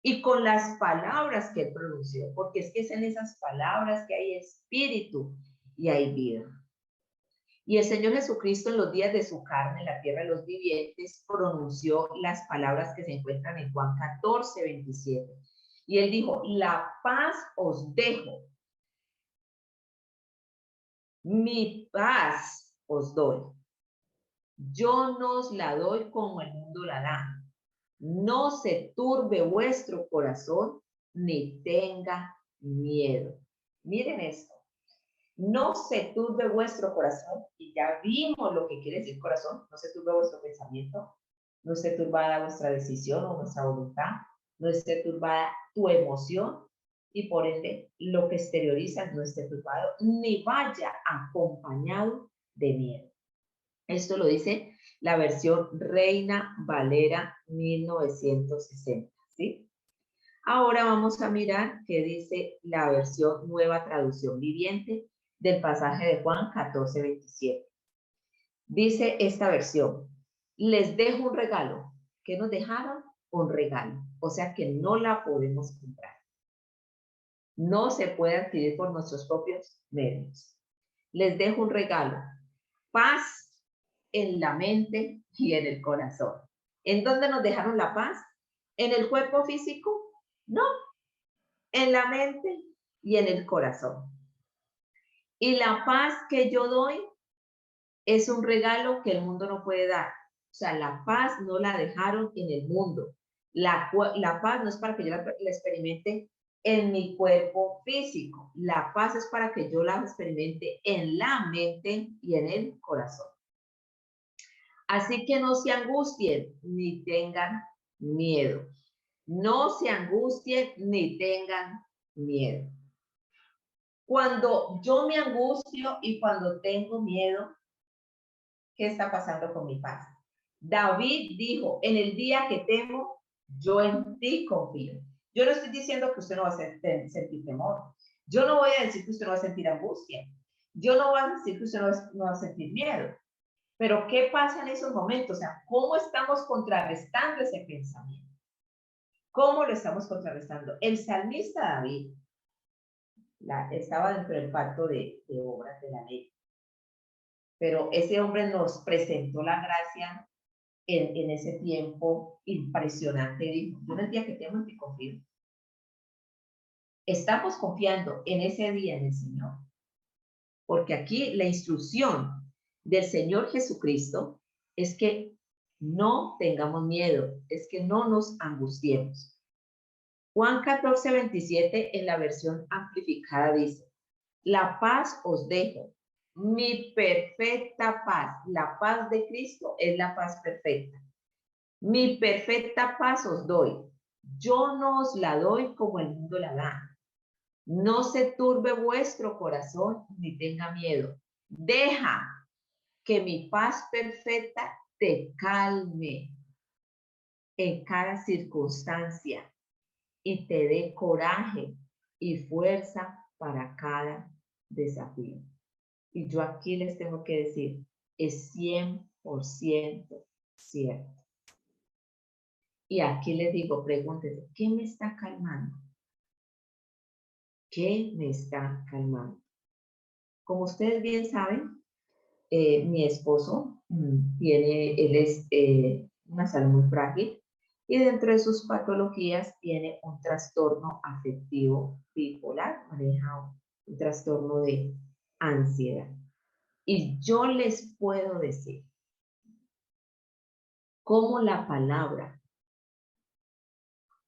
C: y con las palabras que él pronunció, porque es que es en esas palabras que hay espíritu y hay vida. Y el Señor Jesucristo en los días de su carne, en la tierra de los vivientes, pronunció las palabras que se encuentran en Juan 14:27. Y él dijo, la paz os dejo, mi paz os doy. Yo no os la doy como el mundo la da. No se turbe vuestro corazón, ni tenga miedo. Miren esto. No se turbe vuestro corazón, y ya vimos lo que quiere decir corazón. No se turbe vuestro pensamiento, no esté turbada vuestra decisión o vuestra voluntad, no esté turbada tu emoción, y por ende lo que exterioriza no esté turbado, ni vaya acompañado de miedo. Esto lo dice la versión Reina Valera 1960, ¿sí? Ahora vamos a mirar qué dice la versión Nueva Traducción Viviente del pasaje de Juan 14:27. Dice esta versión, les dejo un regalo. ¿Qué nos dejaron? Un regalo. O sea que no la podemos comprar. No se puede adquirir por nuestros propios medios. Les dejo un regalo. Paz en la mente y en el corazón. ¿En dónde nos dejaron la paz? ¿En el cuerpo físico? No. En la mente y en el corazón. Y la paz que yo doy es un regalo que el mundo no puede dar. O sea, la paz no la dejaron en el mundo. La paz no es para que yo la experimente en mi cuerpo físico. La paz es para que yo la experimente en la mente y en el corazón. Así que no se angustien ni tengan miedo. No se angustien ni tengan miedo. Cuando yo me angustio y cuando tengo miedo, ¿qué está pasando con mi paz? David dijo, en el día que temo, yo en ti confío. Yo no estoy diciendo que usted no va a sentir temor. Yo no voy a decir que usted no va a sentir angustia. Yo no voy a decir que usted no va a sentir miedo. Pero ¿qué pasa en esos momentos? O sea, ¿cómo estamos contrarrestando ese pensamiento? ¿Cómo lo estamos contrarrestando? El salmista David estaba dentro del pacto de obras de la ley. Pero ese hombre nos presentó la gracia en ese tiempo impresionante. Dijo, yo en el día que temo te confío. Estamos confiando en ese día en el Señor. Porque aquí la instrucción del Señor Jesucristo es que no tengamos miedo, es que no nos angustiemos. Juan 14:27 en la versión amplificada dice, la paz os dejo, mi perfecta paz, la paz de Cristo es la paz perfecta. Mi perfecta paz os doy, yo no os la doy como el mundo la da. No se turbe vuestro corazón ni tenga miedo. Deja que mi paz perfecta te calme en cada circunstancia y te dé coraje y fuerza para cada desafío. Y yo aquí les tengo que decir, es 100% cierto. Y aquí les digo, pregúntense, ¿qué me está calmando? ¿Qué me está calmando? Como ustedes bien saben, mi esposo él es una salud muy frágil y dentro de sus patologías tiene un trastorno afectivo bipolar, maneja un trastorno de ansiedad. Y yo les puedo decir cómo la palabra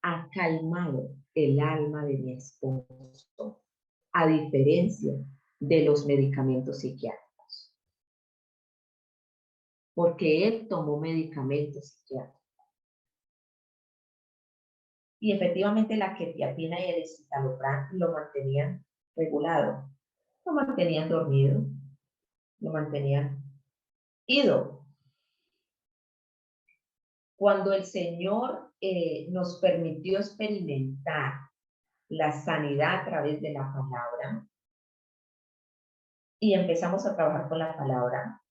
C: ha calmado el alma de mi esposo, a diferencia de los medicamentos psiquiátricos. Porque él tomó medicamentos psiquiátricos. Y efectivamente la quetiapina y el escitalopram lo mantenían regulado, lo mantenían dormido, lo mantenían ido. Cuando el Señor nos permitió experimentar la sanidad a través de la palabra y empezamos a trabajar con la palabra,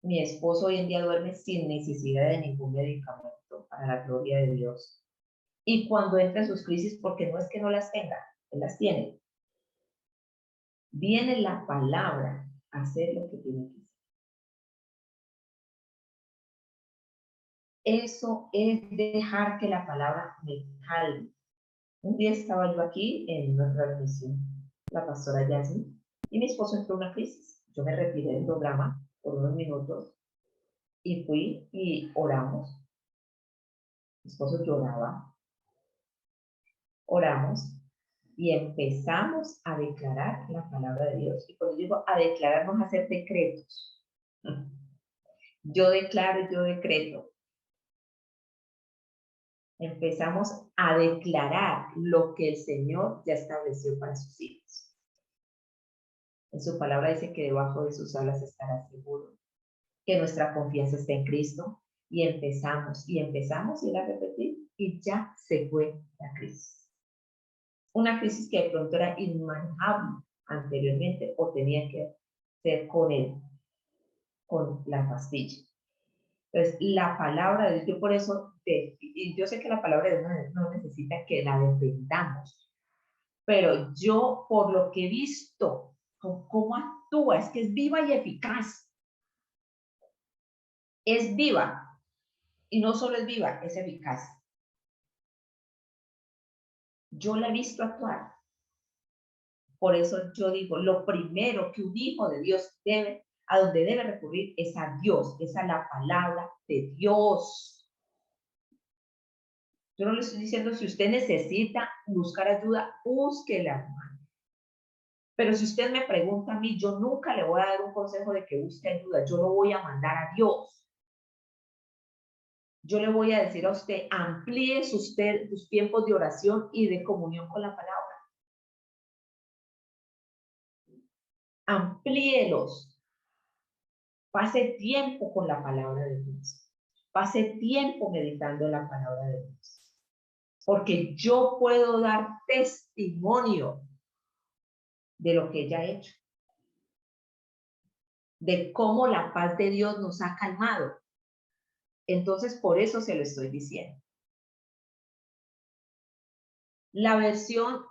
C: mi esposo hoy en día duerme sin necesidad de ningún medicamento, para la gloria de Dios. Y cuando entra en sus crisis, porque no es que no las tenga, él las tiene, viene la palabra a hacer lo que tiene que hacer. Eso es dejar que la palabra me calme. Un día estaba yo aquí en una transmisión, la pastora Yasmin, y mi esposo entró en una crisis. Yo me retiré del programa por unos minutos y fui y oramos. Mi esposo lloraba. Oramos y empezamos a declarar la palabra de Dios. Y cuando digo a declarar, vamos a hacer decretos. Yo declaro, yo decreto. Empezamos a declarar lo que el Señor ya estableció para sus hijos. En su palabra dice que debajo de sus alas estará seguro, que nuestra confianza está en Cristo, y empezamos, y era repetir, y ya se fue la crisis. Una crisis que de pronto era inmanejable anteriormente, o tenía que ser con la pastilla. Entonces, la palabra de Dios, yo por eso, y yo sé que la palabra de Dios no necesita que la defendamos, pero yo, por lo que he visto, cómo actúa, es que es viva y eficaz. Es viva, y no solo es viva, es eficaz. Yo la he visto actuar. Por eso yo digo, lo primero que un hijo de Dios a donde debe recurrir es a Dios, es a la palabra de Dios. Yo no le estoy diciendo, si usted necesita buscar ayuda, búsquela, hermano. Pero si usted me pregunta a mí, yo nunca le voy a dar un consejo de que busque ayuda. Yo lo voy a mandar a Dios. Yo le voy a decir a usted, amplíe sus tiempos de oración y de comunión con la palabra. Amplíelos. Pase tiempo con la palabra de Dios. Pase tiempo meditando en la palabra de Dios. Porque yo puedo dar testimonio de lo que ella ha hecho. De cómo la paz de Dios nos ha calmado. Entonces, por eso se lo estoy diciendo. La versión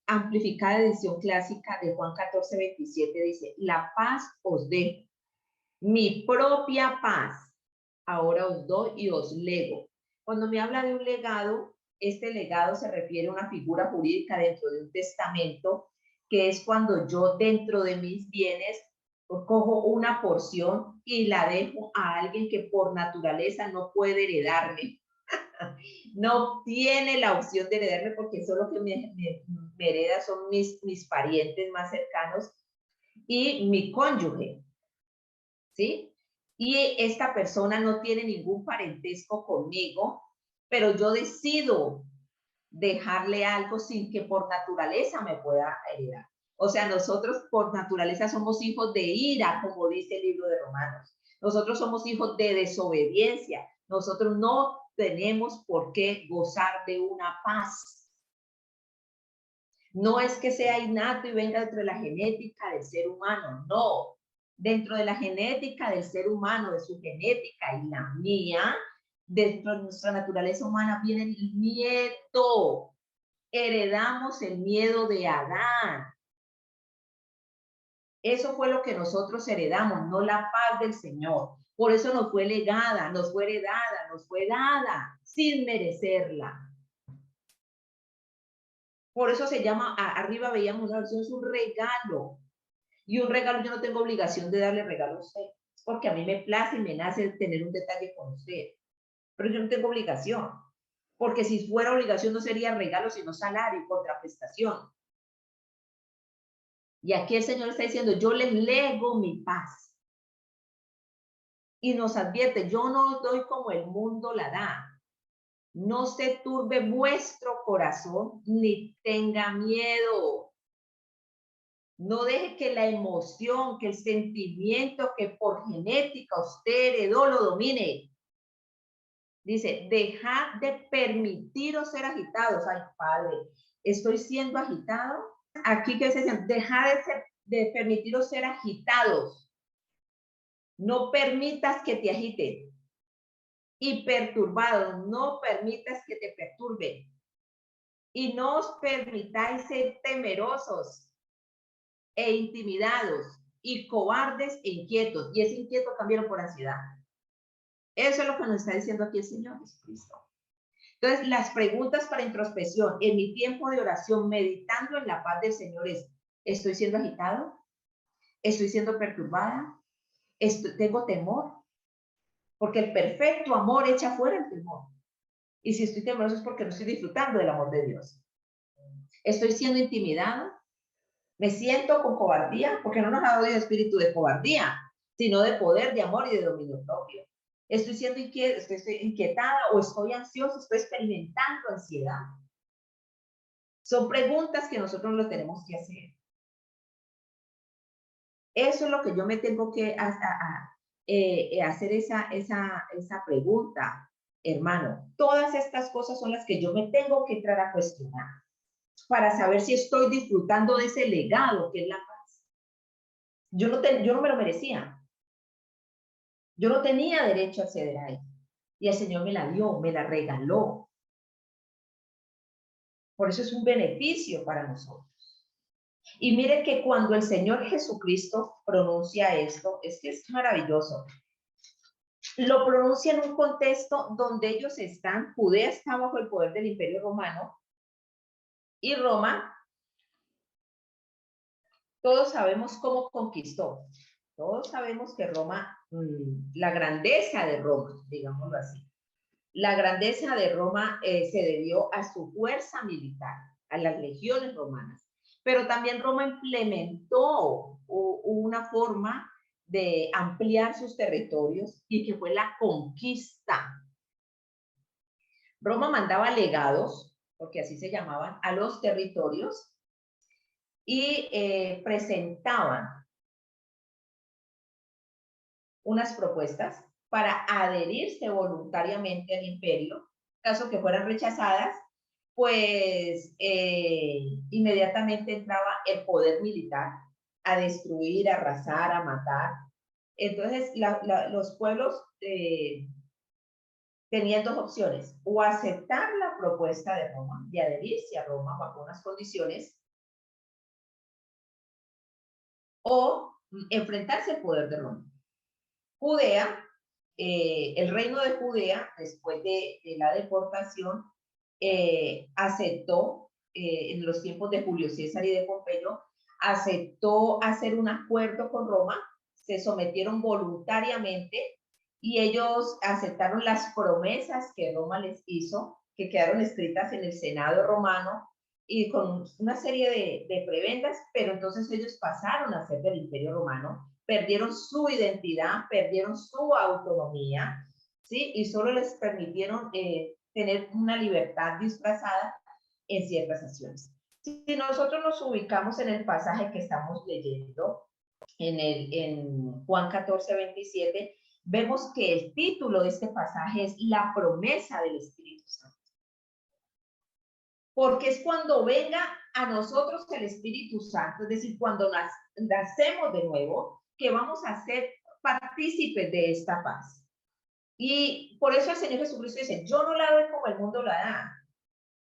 C: amplificada edición clásica de Juan 14:27 dice, la paz os dejo, mi propia paz, ahora os doy y os lego. Cuando me habla de un legado, este legado se refiere a una figura jurídica dentro de un testamento, que es cuando yo dentro de mis bienes cojo una porción y la dejo a alguien que por naturaleza no puede heredarme. No tiene la opción de heredarme porque solo que me hereda son mis parientes más cercanos y mi cónyuge, ¿sí? Y esta persona no tiene ningún parentesco conmigo, pero yo decido dejarle algo sin que por naturaleza me pueda heredar. O sea, nosotros por naturaleza somos hijos de ira, como dice el libro de Romanos. Nosotros somos hijos de desobediencia. Nosotros no tenemos por qué gozar de una paz. No es que sea innato y venga dentro de la genética del ser humano, no. Dentro de la genética del ser humano, de su genética y la mía, dentro de nuestra naturaleza humana viene el miedo. Heredamos el miedo de Adán. Eso fue lo que nosotros heredamos, no la paz del Señor. Por eso nos fue legada, nos fue heredada, nos fue dada sin merecerla. Por eso se llama, arriba veíamos una versión, es un regalo. Y un regalo, yo no tengo obligación de darle regalo a usted, porque a mí me place y me nace tener un detalle con usted. Pero yo no tengo obligación, porque si fuera obligación no sería regalo, sino salario y contraprestación. Y aquí el Señor está diciendo, yo les lego mi paz. Y nos advierte, yo no os doy como el mundo la da. No se turbe vuestro corazón, ni tenga miedo. No deje que la emoción, que el sentimiento que por genética usted heredó lo domine. Dice, dejad de permitiros ser agitados. Ay, Padre, ¿estoy siendo agitado? Aquí que se dice, dejad de permitiros ser agitados. No permitas que te agiten. Y perturbados, no permitas que te perturben. Y no os permitáis ser temerosos e intimidados y cobardes e inquietos. Y ese inquieto cambiaron por ansiedad. Eso es lo que nos está diciendo aquí el Señor Jesucristo. Entonces, las preguntas para introspección en mi tiempo de oración, meditando en la paz del Señor es, ¿estoy siendo agitado? ¿Estoy siendo perturbada? ¿Tengo temor? Porque el perfecto amor echa fuera el temor. Y si estoy temeroso es porque no estoy disfrutando del amor de Dios. ¿Estoy siendo intimidado? ¿Me siento con cobardía? Porque no nos ha dado el espíritu de cobardía, sino de poder, de amor y de dominio propio. ¿Estoy siendo estoy inquietada o estoy ansioso? ¿Estoy experimentando ansiedad? Son preguntas que nosotros nos tenemos que hacer. Eso es lo que yo me tengo que hacer esa pregunta, hermano. Todas estas cosas son las que yo me tengo que entrar a cuestionar para saber si estoy disfrutando de ese legado que es la paz. Yo no me lo merecía. Yo no tenía derecho a acceder a ella. Y el Señor me la dio, me la regaló. Por eso es un beneficio para nosotros. Y mire que cuando el Señor Jesucristo pronuncia esto, es que es maravilloso. Lo pronuncia en un contexto donde ellos están, Judea está bajo el poder del Imperio Romano, y Roma, todos sabemos cómo conquistó. Todos sabemos que Roma, la grandeza de Roma, digámoslo así, la grandeza de Roma se debió a su fuerza militar, a las legiones romanas. Pero también Roma implementó una forma de ampliar sus territorios y que fue la conquista. Roma mandaba legados, porque así se llamaban, a los territorios y presentaban unas propuestas para adherirse voluntariamente al imperio. Caso que fueran rechazadas, pues inmediatamente entraba el poder militar a destruir, a arrasar, a matar. Entonces, los pueblos tenían dos opciones: o aceptar la propuesta de Roma, de adherirse a Roma bajo unas condiciones, o enfrentarse al poder de Roma. Judea, el reino de Judea, después de la deportación, aceptó, en los tiempos de Julio César y de Pompeyo, aceptó hacer un acuerdo con Roma se sometieron voluntariamente y ellos aceptaron las promesas que Roma les hizo, que quedaron escritas en el Senado romano y con una serie de prebendas, pero entonces ellos pasaron a ser del Imperio Romano, perdieron su identidad, perdieron su autonomía, ¿sí? Y solo les permitieron tener una libertad disfrazada en ciertas acciones. Si nosotros nos ubicamos en el pasaje que estamos leyendo, en Juan 14, 27, vemos que el título de este pasaje es la promesa del Espíritu Santo. Porque es cuando venga a nosotros el Espíritu Santo, es decir, cuando nacemos de nuevo, que vamos a ser partícipes de esta paz. Y por eso el Señor Jesucristo dice, yo no la doy como el mundo la da,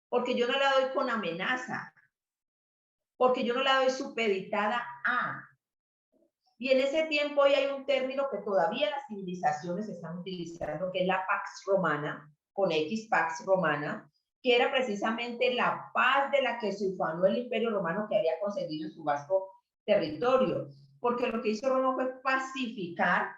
C: porque yo no la doy con amenaza, porque yo no la doy supeditada a. Y en ese tiempo hoy hay un término que todavía las civilizaciones están utilizando, que es la Pax Romana, con X, Pax Romana, que era precisamente la paz de la que se ufanó el Imperio Romano que había concedido en su vasto territorio. Porque lo que hizo Roma fue pacificar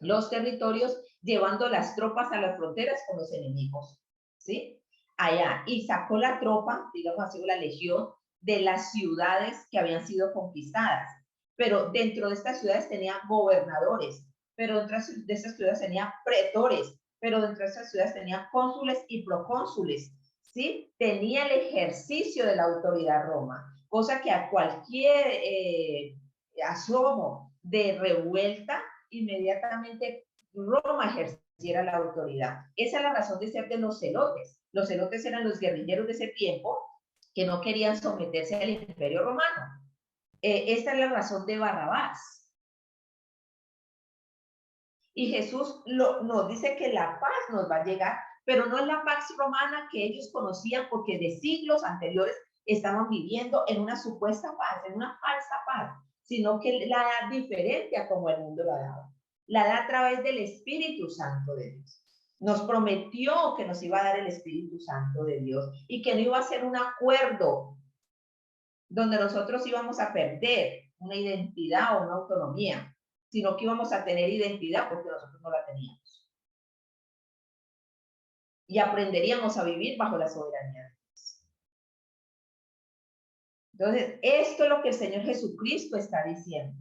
C: los territorios llevando las tropas a las fronteras con los enemigos, ¿sí? Allá, y sacó la tropa, digamos así, la legión, de las ciudades que habían sido conquistadas. Pero dentro de estas ciudades tenía gobernadores, pero dentro de estas ciudades tenía pretores, pero dentro de estas ciudades tenía cónsules y procónsules, ¿sí? Tenía el ejercicio de la autoridad Roma, cosa que a cualquier asomo de revuelta, inmediatamente Roma ejerciera la autoridad. Esa es la razón de ser de los celotes. Los celotes eran los guerrilleros de ese tiempo que no querían someterse al Imperio Romano. Esta es la razón de Barrabás. Y Jesús nos dice que la paz nos va a llegar, pero no es la paz romana que ellos conocían, porque de siglos anteriores estaban viviendo en una supuesta paz, en una falsa paz, sino que la da diferente a como el mundo la daba. La da a través del Espíritu Santo de Dios. Nos prometió que nos iba a dar el Espíritu Santo de Dios y que no iba a ser un acuerdo donde nosotros íbamos a perder una identidad o una autonomía, sino que íbamos a tener identidad porque nosotros no la teníamos. Y aprenderíamos a vivir bajo la soberanía de Dios. Entonces, esto es lo que el Señor Jesucristo está diciendo.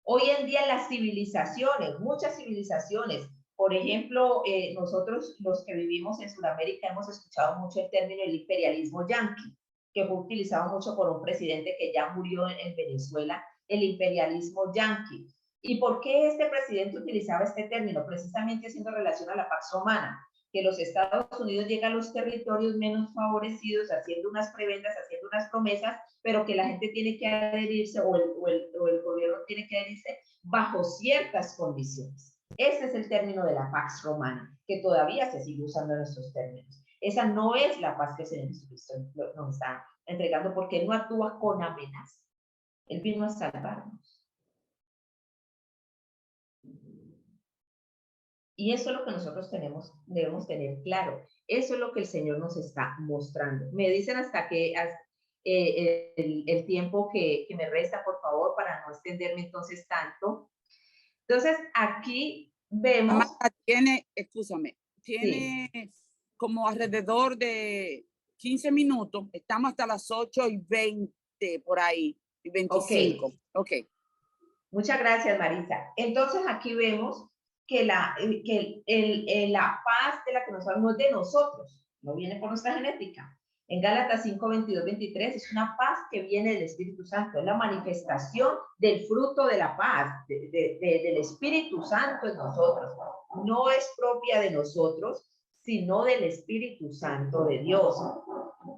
C: Hoy en día las civilizaciones, muchas civilizaciones, por ejemplo, nosotros los que vivimos en Sudamérica hemos escuchado mucho el término del imperialismo yanqui, que fue utilizado mucho por un presidente que ya murió en Venezuela, el imperialismo yanqui. ¿Y por qué este presidente utilizaba este término? Precisamente haciendo relación a la Pax Romana, que los Estados Unidos llegan a los territorios menos favorecidos haciendo unas prebendas, haciendo unas promesas, pero que la gente tiene que adherirse o el gobierno tiene que adherirse bajo ciertas condiciones. Ese es el término de la Pax Romana, que todavía se sigue usando en nuestros términos. Esa no es la paz que el Señor Jesucristo nos está entregando, porque Él no actúa con amenaza. Él vino a salvarnos. Y eso es lo que nosotros debemos tener claro. Eso es lo que el Señor nos está mostrando. Me dicen hasta que el tiempo que me resta, por favor, para no extenderme entonces tanto. Entonces, aquí vemos...
B: Amanda, tiene sí, como alrededor de 15 minutos. Estamos hasta las 8:20 por ahí, y 25.
C: Ok. Muchas gracias, Marisa. Entonces, aquí vemos que la paz de la que nos hablamos de nosotros, no viene por nuestra genética. En Gálatas 5, 22, 23 es una paz que viene del Espíritu Santo, es la manifestación del fruto de la paz, del Espíritu Santo en nosotros. No es propia de nosotros, sino del Espíritu Santo de Dios.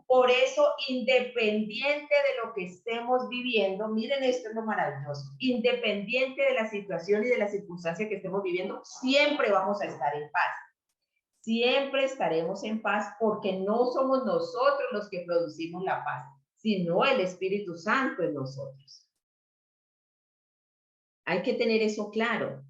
C: Por eso, independiente de lo que estemos viviendo, miren esto es lo maravilloso, independiente de la situación y de la circunstancia que estemos viviendo, siempre vamos a estar en paz. Siempre estaremos en paz porque no somos nosotros los que producimos la paz, sino el Espíritu Santo en nosotros. Hay que tener eso claro.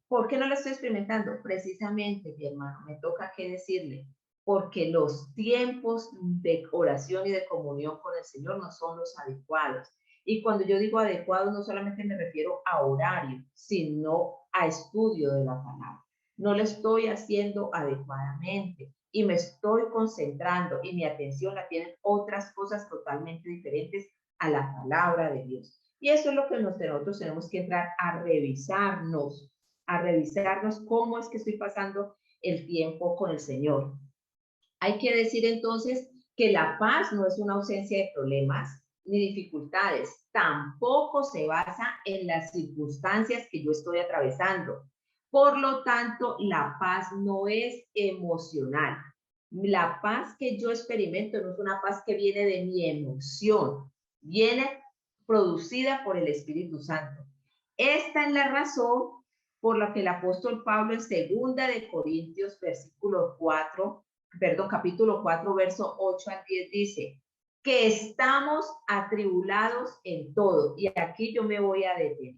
C: ¿Por qué no lo estoy experimentando? Precisamente, mi hermano, me toca que decirle, porque los tiempos de oración y de comunión con el Señor no son los adecuados. Y cuando yo digo adecuado, no solamente me refiero a horario, sino a estudio de la palabra. No lo estoy haciendo adecuadamente y me estoy concentrando y mi atención la tienen otras cosas totalmente diferentes a la palabra de Dios. Y eso es lo que nosotros tenemos que entrar a revisarnos cómo es que estoy pasando el tiempo con el Señor. Hay que decir entonces que la paz no es una ausencia de problemas ni dificultades, tampoco se basa en las circunstancias que yo estoy atravesando. Por lo tanto, la paz no es emocional. La paz que yo experimento no es una paz que viene de mi emoción, viene producida por el Espíritu Santo. Esta es la razón por la que el apóstol Pablo en 2 de Corintios, capítulo 4, verso 8 al 10 dice que estamos atribulados en todo. Y aquí yo me voy a detener.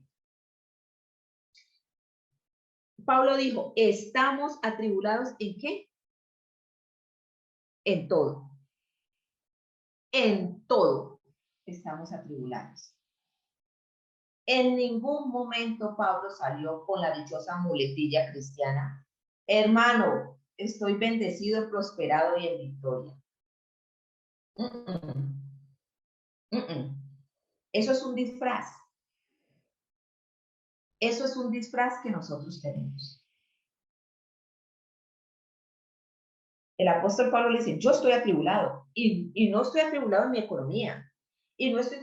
C: Pablo dijo, ¿estamos atribulados en qué? En todo. En todo estamos atribulados. En ningún momento Pablo salió con la dichosa muletilla cristiana. Hermano, estoy bendecido, prosperado y en victoria. Eso es un disfraz. Eso es un disfraz que nosotros tenemos. El apóstol Pablo le dice, yo estoy atribulado y no estoy atribulado en mi economía y no estoy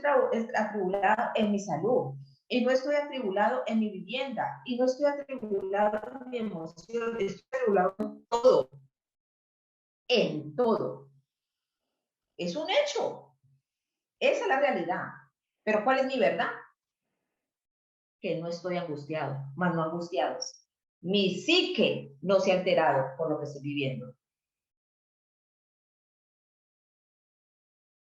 C: atribulado en mi salud y no estoy atribulado en mi vivienda y no estoy atribulado en mi emoción, estoy atribulado en todo. En todo. Es un hecho. Esa es la realidad. Pero ¿cuál es mi verdad? Que no estoy angustiado, más no angustiados. Mi psique no se ha alterado por lo que estoy viviendo.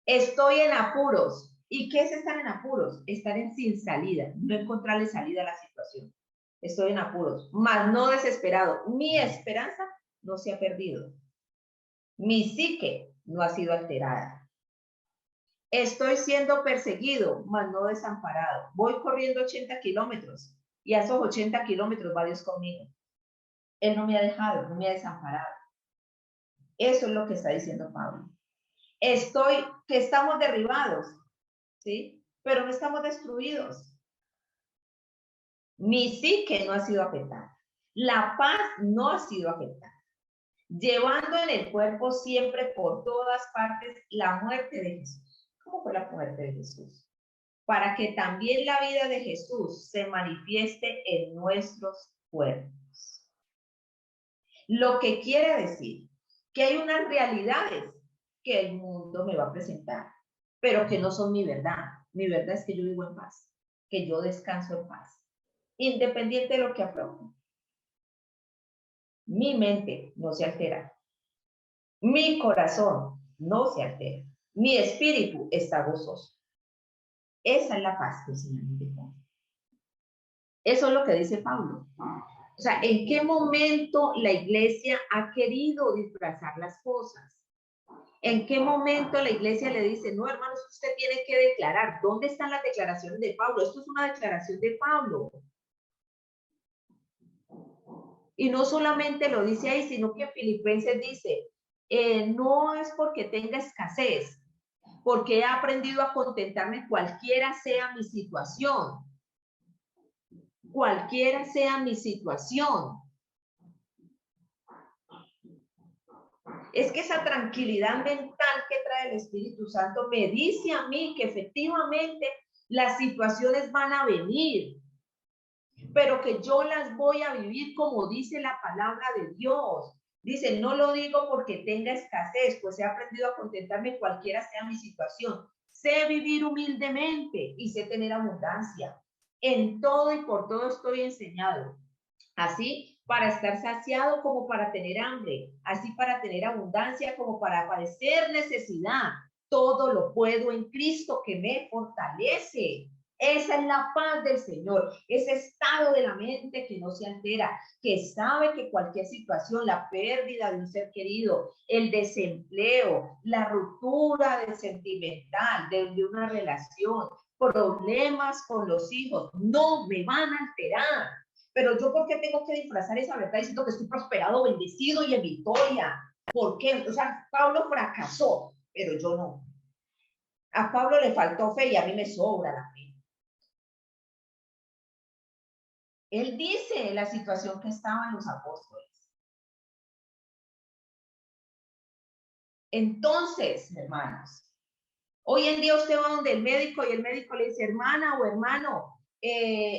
C: Estoy en apuros. ¿Y qué es estar en apuros? Estar en sin salida, no encontrarle salida a la situación. Estoy en apuros, mas no desesperado. Mi esperanza no se ha perdido. Mi psique no ha sido alterada. Estoy siendo perseguido, mas no desamparado. Voy corriendo 80 kilómetros y a esos 80 kilómetros va Dios conmigo. Él no me ha dejado, no me ha desamparado. Eso es lo que está diciendo Pablo. Que estamos derribados, ¿sí? Pero no estamos destruidos. Mi psique no ha sido afectada. La paz no ha sido afectada. Llevando en el cuerpo siempre por todas partes la muerte de Jesús. ¿Cómo fue la muerte de Jesús? Para que también la vida de Jesús se manifieste en nuestros cuerpos. Lo que quiere decir que hay unas realidades que el mundo me va a presentar, pero que no son mi verdad. Mi verdad es que yo vivo en paz, que yo descanso en paz, independiente de lo que afronto. Mi mente no se altera. Mi corazón no se altera. Mi espíritu está gozoso. Esa es la paz que el Señor me da. Eso es lo que dice Pablo. O sea, ¿en qué momento la iglesia ha querido disfrazar las cosas? ¿En qué momento la iglesia le dice, no, hermanos, usted tiene que declarar? ¿Dónde están las declaraciones de Pablo? Esto es una declaración de Pablo. Y no solamente lo dice ahí, sino que en Filipenses dice, no es porque tenga escasez, porque he aprendido a contentarme cualquiera sea mi situación. Cualquiera sea mi situación. Es que esa tranquilidad mental que trae el Espíritu Santo me dice a mí que efectivamente las situaciones van a venir, pero que yo las voy a vivir como dice la palabra de Dios. Dice, no lo digo porque tenga escasez, pues he aprendido a contentarme cualquiera sea mi situación. Sé vivir humildemente y sé tener abundancia. En todo y por todo estoy enseñado. Así para estar saciado como para tener hambre, así para tener abundancia como para padecer necesidad. Todo lo puedo en Cristo que me fortalece. Esa es la paz del Señor, ese estado de la mente que no se altera, que sabe que cualquier situación, la pérdida de un ser querido, el desempleo, la ruptura de sentimental de una relación, problemas con los hijos, no me van a alterar. Pero yo, ¿por qué tengo que disfrazar esa verdad diciendo que estoy prosperado, bendecido y en victoria? ¿Por qué? O sea, Pablo fracasó, pero yo no. A Pablo le faltó fe y a mí me sobra la fe. Él dice la situación que estaban los apóstoles. Entonces, hermanos, hoy en día usted va donde el médico y el médico le dice, hermana o hermano,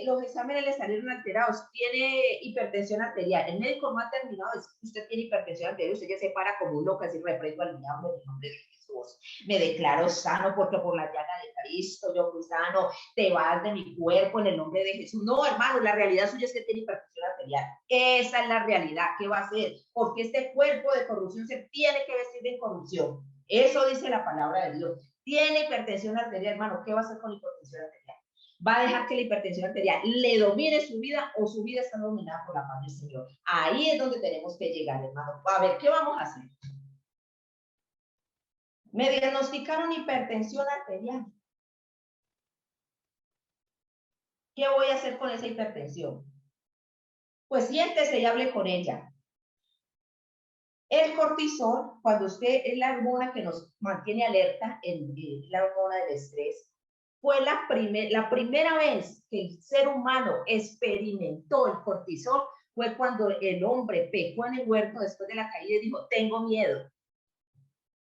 C: los exámenes le salieron alterados, tiene hipertensión arterial. El médico no ha terminado, es que usted tiene hipertensión arterial, usted ya se para como un loco, así reprendo al diablo en el nombre de Jesús. Me declaro sano porque por la llaga de Cristo yo fui sano, te vas de mi cuerpo en el nombre de Jesús. No, hermano, la realidad suya es que tiene hipertensión arterial. Esa es la realidad. ¿Qué va a hacer? Porque este cuerpo de corrupción se tiene que vestir de corrupción. Eso dice la palabra de Dios. Tiene hipertensión arterial, hermano. ¿Qué va a hacer con hipertensión arterial? ¿Va a dejar que la hipertensión arterial le domine su vida o su vida está dominada por la paz del Señor? Ahí es donde tenemos que llegar, hermano. A ver, ¿qué vamos a hacer? Me diagnosticaron hipertensión arterial. ¿Qué voy a hacer con esa hipertensión? Pues siéntese y hable con ella. El cortisol, cuando usted es la hormona que nos mantiene alerta, la hormona del estrés, fue la primera vez que el ser humano experimentó el cortisol, fue cuando el hombre pecó en el huerto después de la caída y dijo, tengo miedo.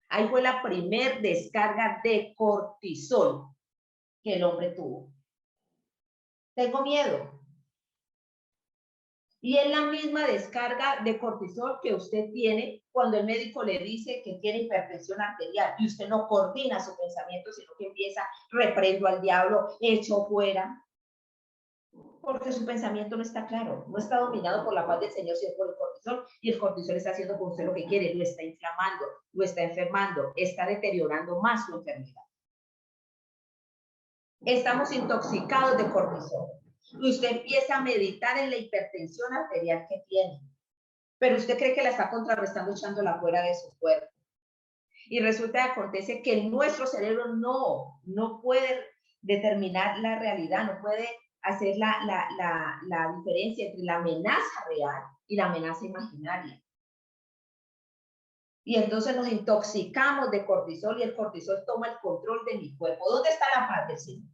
C: Ahí fue la primera descarga de cortisol que el hombre tuvo. Tengo miedo. Y es la misma descarga de cortisol que usted tiene cuando el médico le dice que tiene hipertensión arterial y usted no coordina su pensamiento, sino que empieza, reprendo al diablo, echo fuera, porque su pensamiento no está claro, no está dominado por la paz del Señor, sino por el cortisol, y el cortisol está haciendo con usted lo que quiere, lo está inflamando, lo está enfermando, está deteriorando más su enfermedad. Estamos intoxicados de cortisol. Y usted empieza a meditar en la hipertensión arterial que tiene, pero usted cree que la está contrarrestando echándola fuera de su cuerpo. Y resulta que acontece que nuestro cerebro no puede determinar la realidad, no puede hacer la diferencia entre la amenaza real y la amenaza imaginaria. Y entonces nos intoxicamos de cortisol y el cortisol toma el control de mi cuerpo. ¿Dónde está la paz del Señor?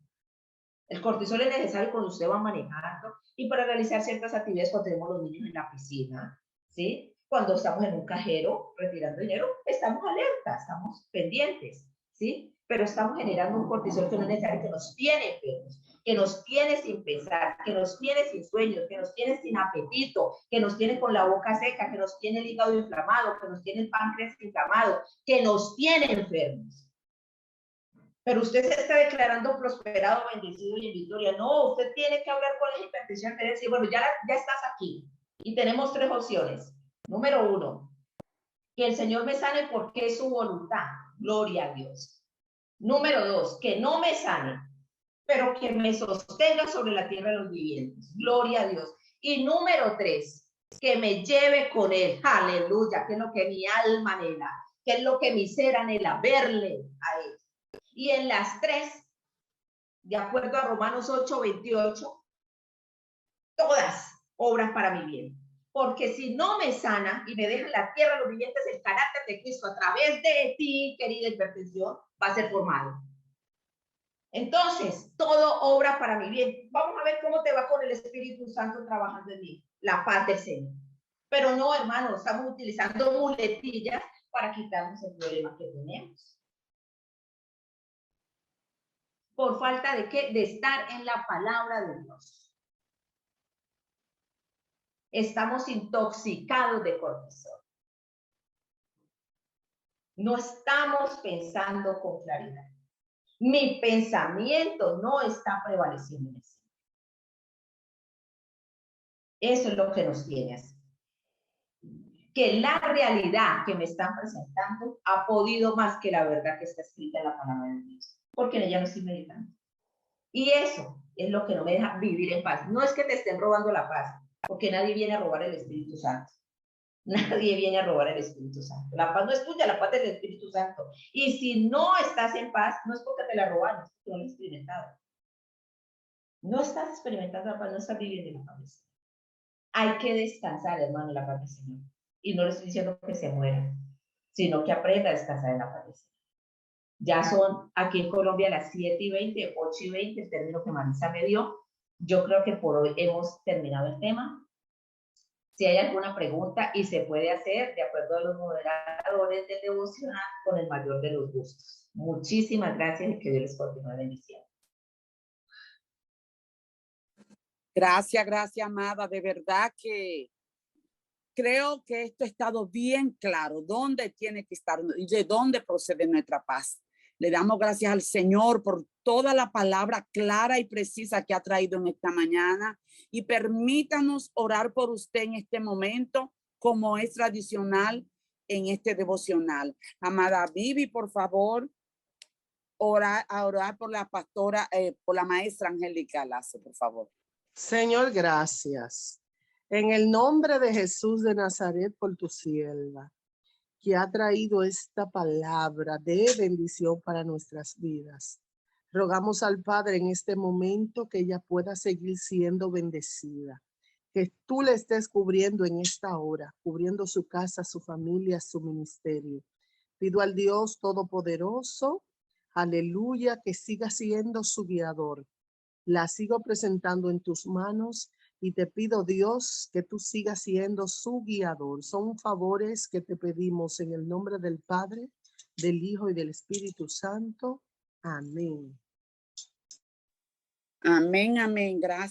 C: El cortisol es necesario cuando usted va manejando y para realizar ciertas actividades cuando tenemos los niños en la piscina, ¿sí? Cuando estamos en un cajero retirando dinero, estamos alerta, estamos pendientes, ¿sí? Pero estamos generando un cortisol que no es necesario, que nos tiene enfermos, que nos tiene sin pensar, que nos tiene sin sueños, que nos tiene sin apetito, que nos tiene con la boca seca, que nos tiene el hígado inflamado, que nos tiene el páncreas inflamado, que nos tiene enfermos. Pero usted se está declarando prosperado, bendecido y en victoria. No, usted tiene que hablar con la hipertensión y decir, bueno, ya estás aquí. Y tenemos 3 opciones. Número 1, que el Señor me sane porque es su voluntad. Gloria a Dios. Número 2, que no me sane, pero que me sostenga sobre la tierra de los vivientes. Gloria a Dios. Y número 3, que me lleve con Él. Aleluya, que es lo que mi alma anhela, que es lo que mi ser anhela, verle a Él. Y en las 3, de acuerdo a Romanos 8:28, todas obran para mi bien. Porque si no me sana y me deja en la tierra los vivientes, el carácter de Cristo a través de ti, querida hipertensión, va a ser formado. Entonces, todo obra para mi bien. Vamos a ver cómo te va con el Espíritu Santo trabajando en mí. La paz del Señor. Pero no, hermano, estamos utilizando muletillas para quitarnos el problema que tenemos. ¿Por falta de qué? De estar en la palabra de Dios. Estamos intoxicados de cortisol. No estamos pensando con claridad. Mi pensamiento no está prevaleciendo en eso. Eso es lo que nos tiene así. Que la realidad que me están presentando ha podido más que la verdad que está escrita en la palabra de Dios. Porque en ella no estoy meditando. Y eso es lo que no me deja vivir en paz. No es que te estén robando la paz, porque nadie viene a robar el Espíritu Santo. Nadie viene a robar el Espíritu Santo. La paz no es tuya, la paz es del Espíritu Santo. Y si no estás en paz, no es porque te la robaron, es porque no la has experimentado. No estás experimentando la paz, no estás viviendo la paz del Señor. Hay que descansar, hermano, en la paz del Señor. Y no le estoy diciendo que se muera, sino que aprenda a descansar en la paz del Señor. Ya son aquí en Colombia las 7:20, 8:20, el término que Marisa me dio. Yo creo que por hoy hemos terminado el tema. Si hay alguna pregunta y se puede hacer de acuerdo a los moderadores del devocional con el mayor de los gustos. Muchísimas gracias y que Dios les continúe bendiciendo.
B: Gracias, gracias, amada. De verdad que creo que esto ha estado bien claro, dónde tiene que estar y de dónde procede nuestra paz. Le damos gracias al Señor por toda la palabra clara y precisa que ha traído en esta mañana. Y permítanos orar por usted en este momento, como es tradicional en este devocional. Amada Vivi, por favor, orar por la pastora, por la maestra Angélica Lazo, por favor.
D: Señor, gracias. En el nombre de Jesús de Nazaret, por tu sierva, que ha traído esta palabra de bendición para nuestras vidas. Rogamos al Padre en este momento que ella pueda seguir siendo bendecida, que tú le estés cubriendo en esta hora, cubriendo su casa, su familia, su ministerio. Pido al Dios Todopoderoso, aleluya, que siga siendo su guiador. La sigo presentando en tus manos y te pido, Dios, que tú sigas siendo su guiador. Son favores que te pedimos en el nombre del Padre, del Hijo y del Espíritu Santo. Amén.
B: Amén, amén. Gracias.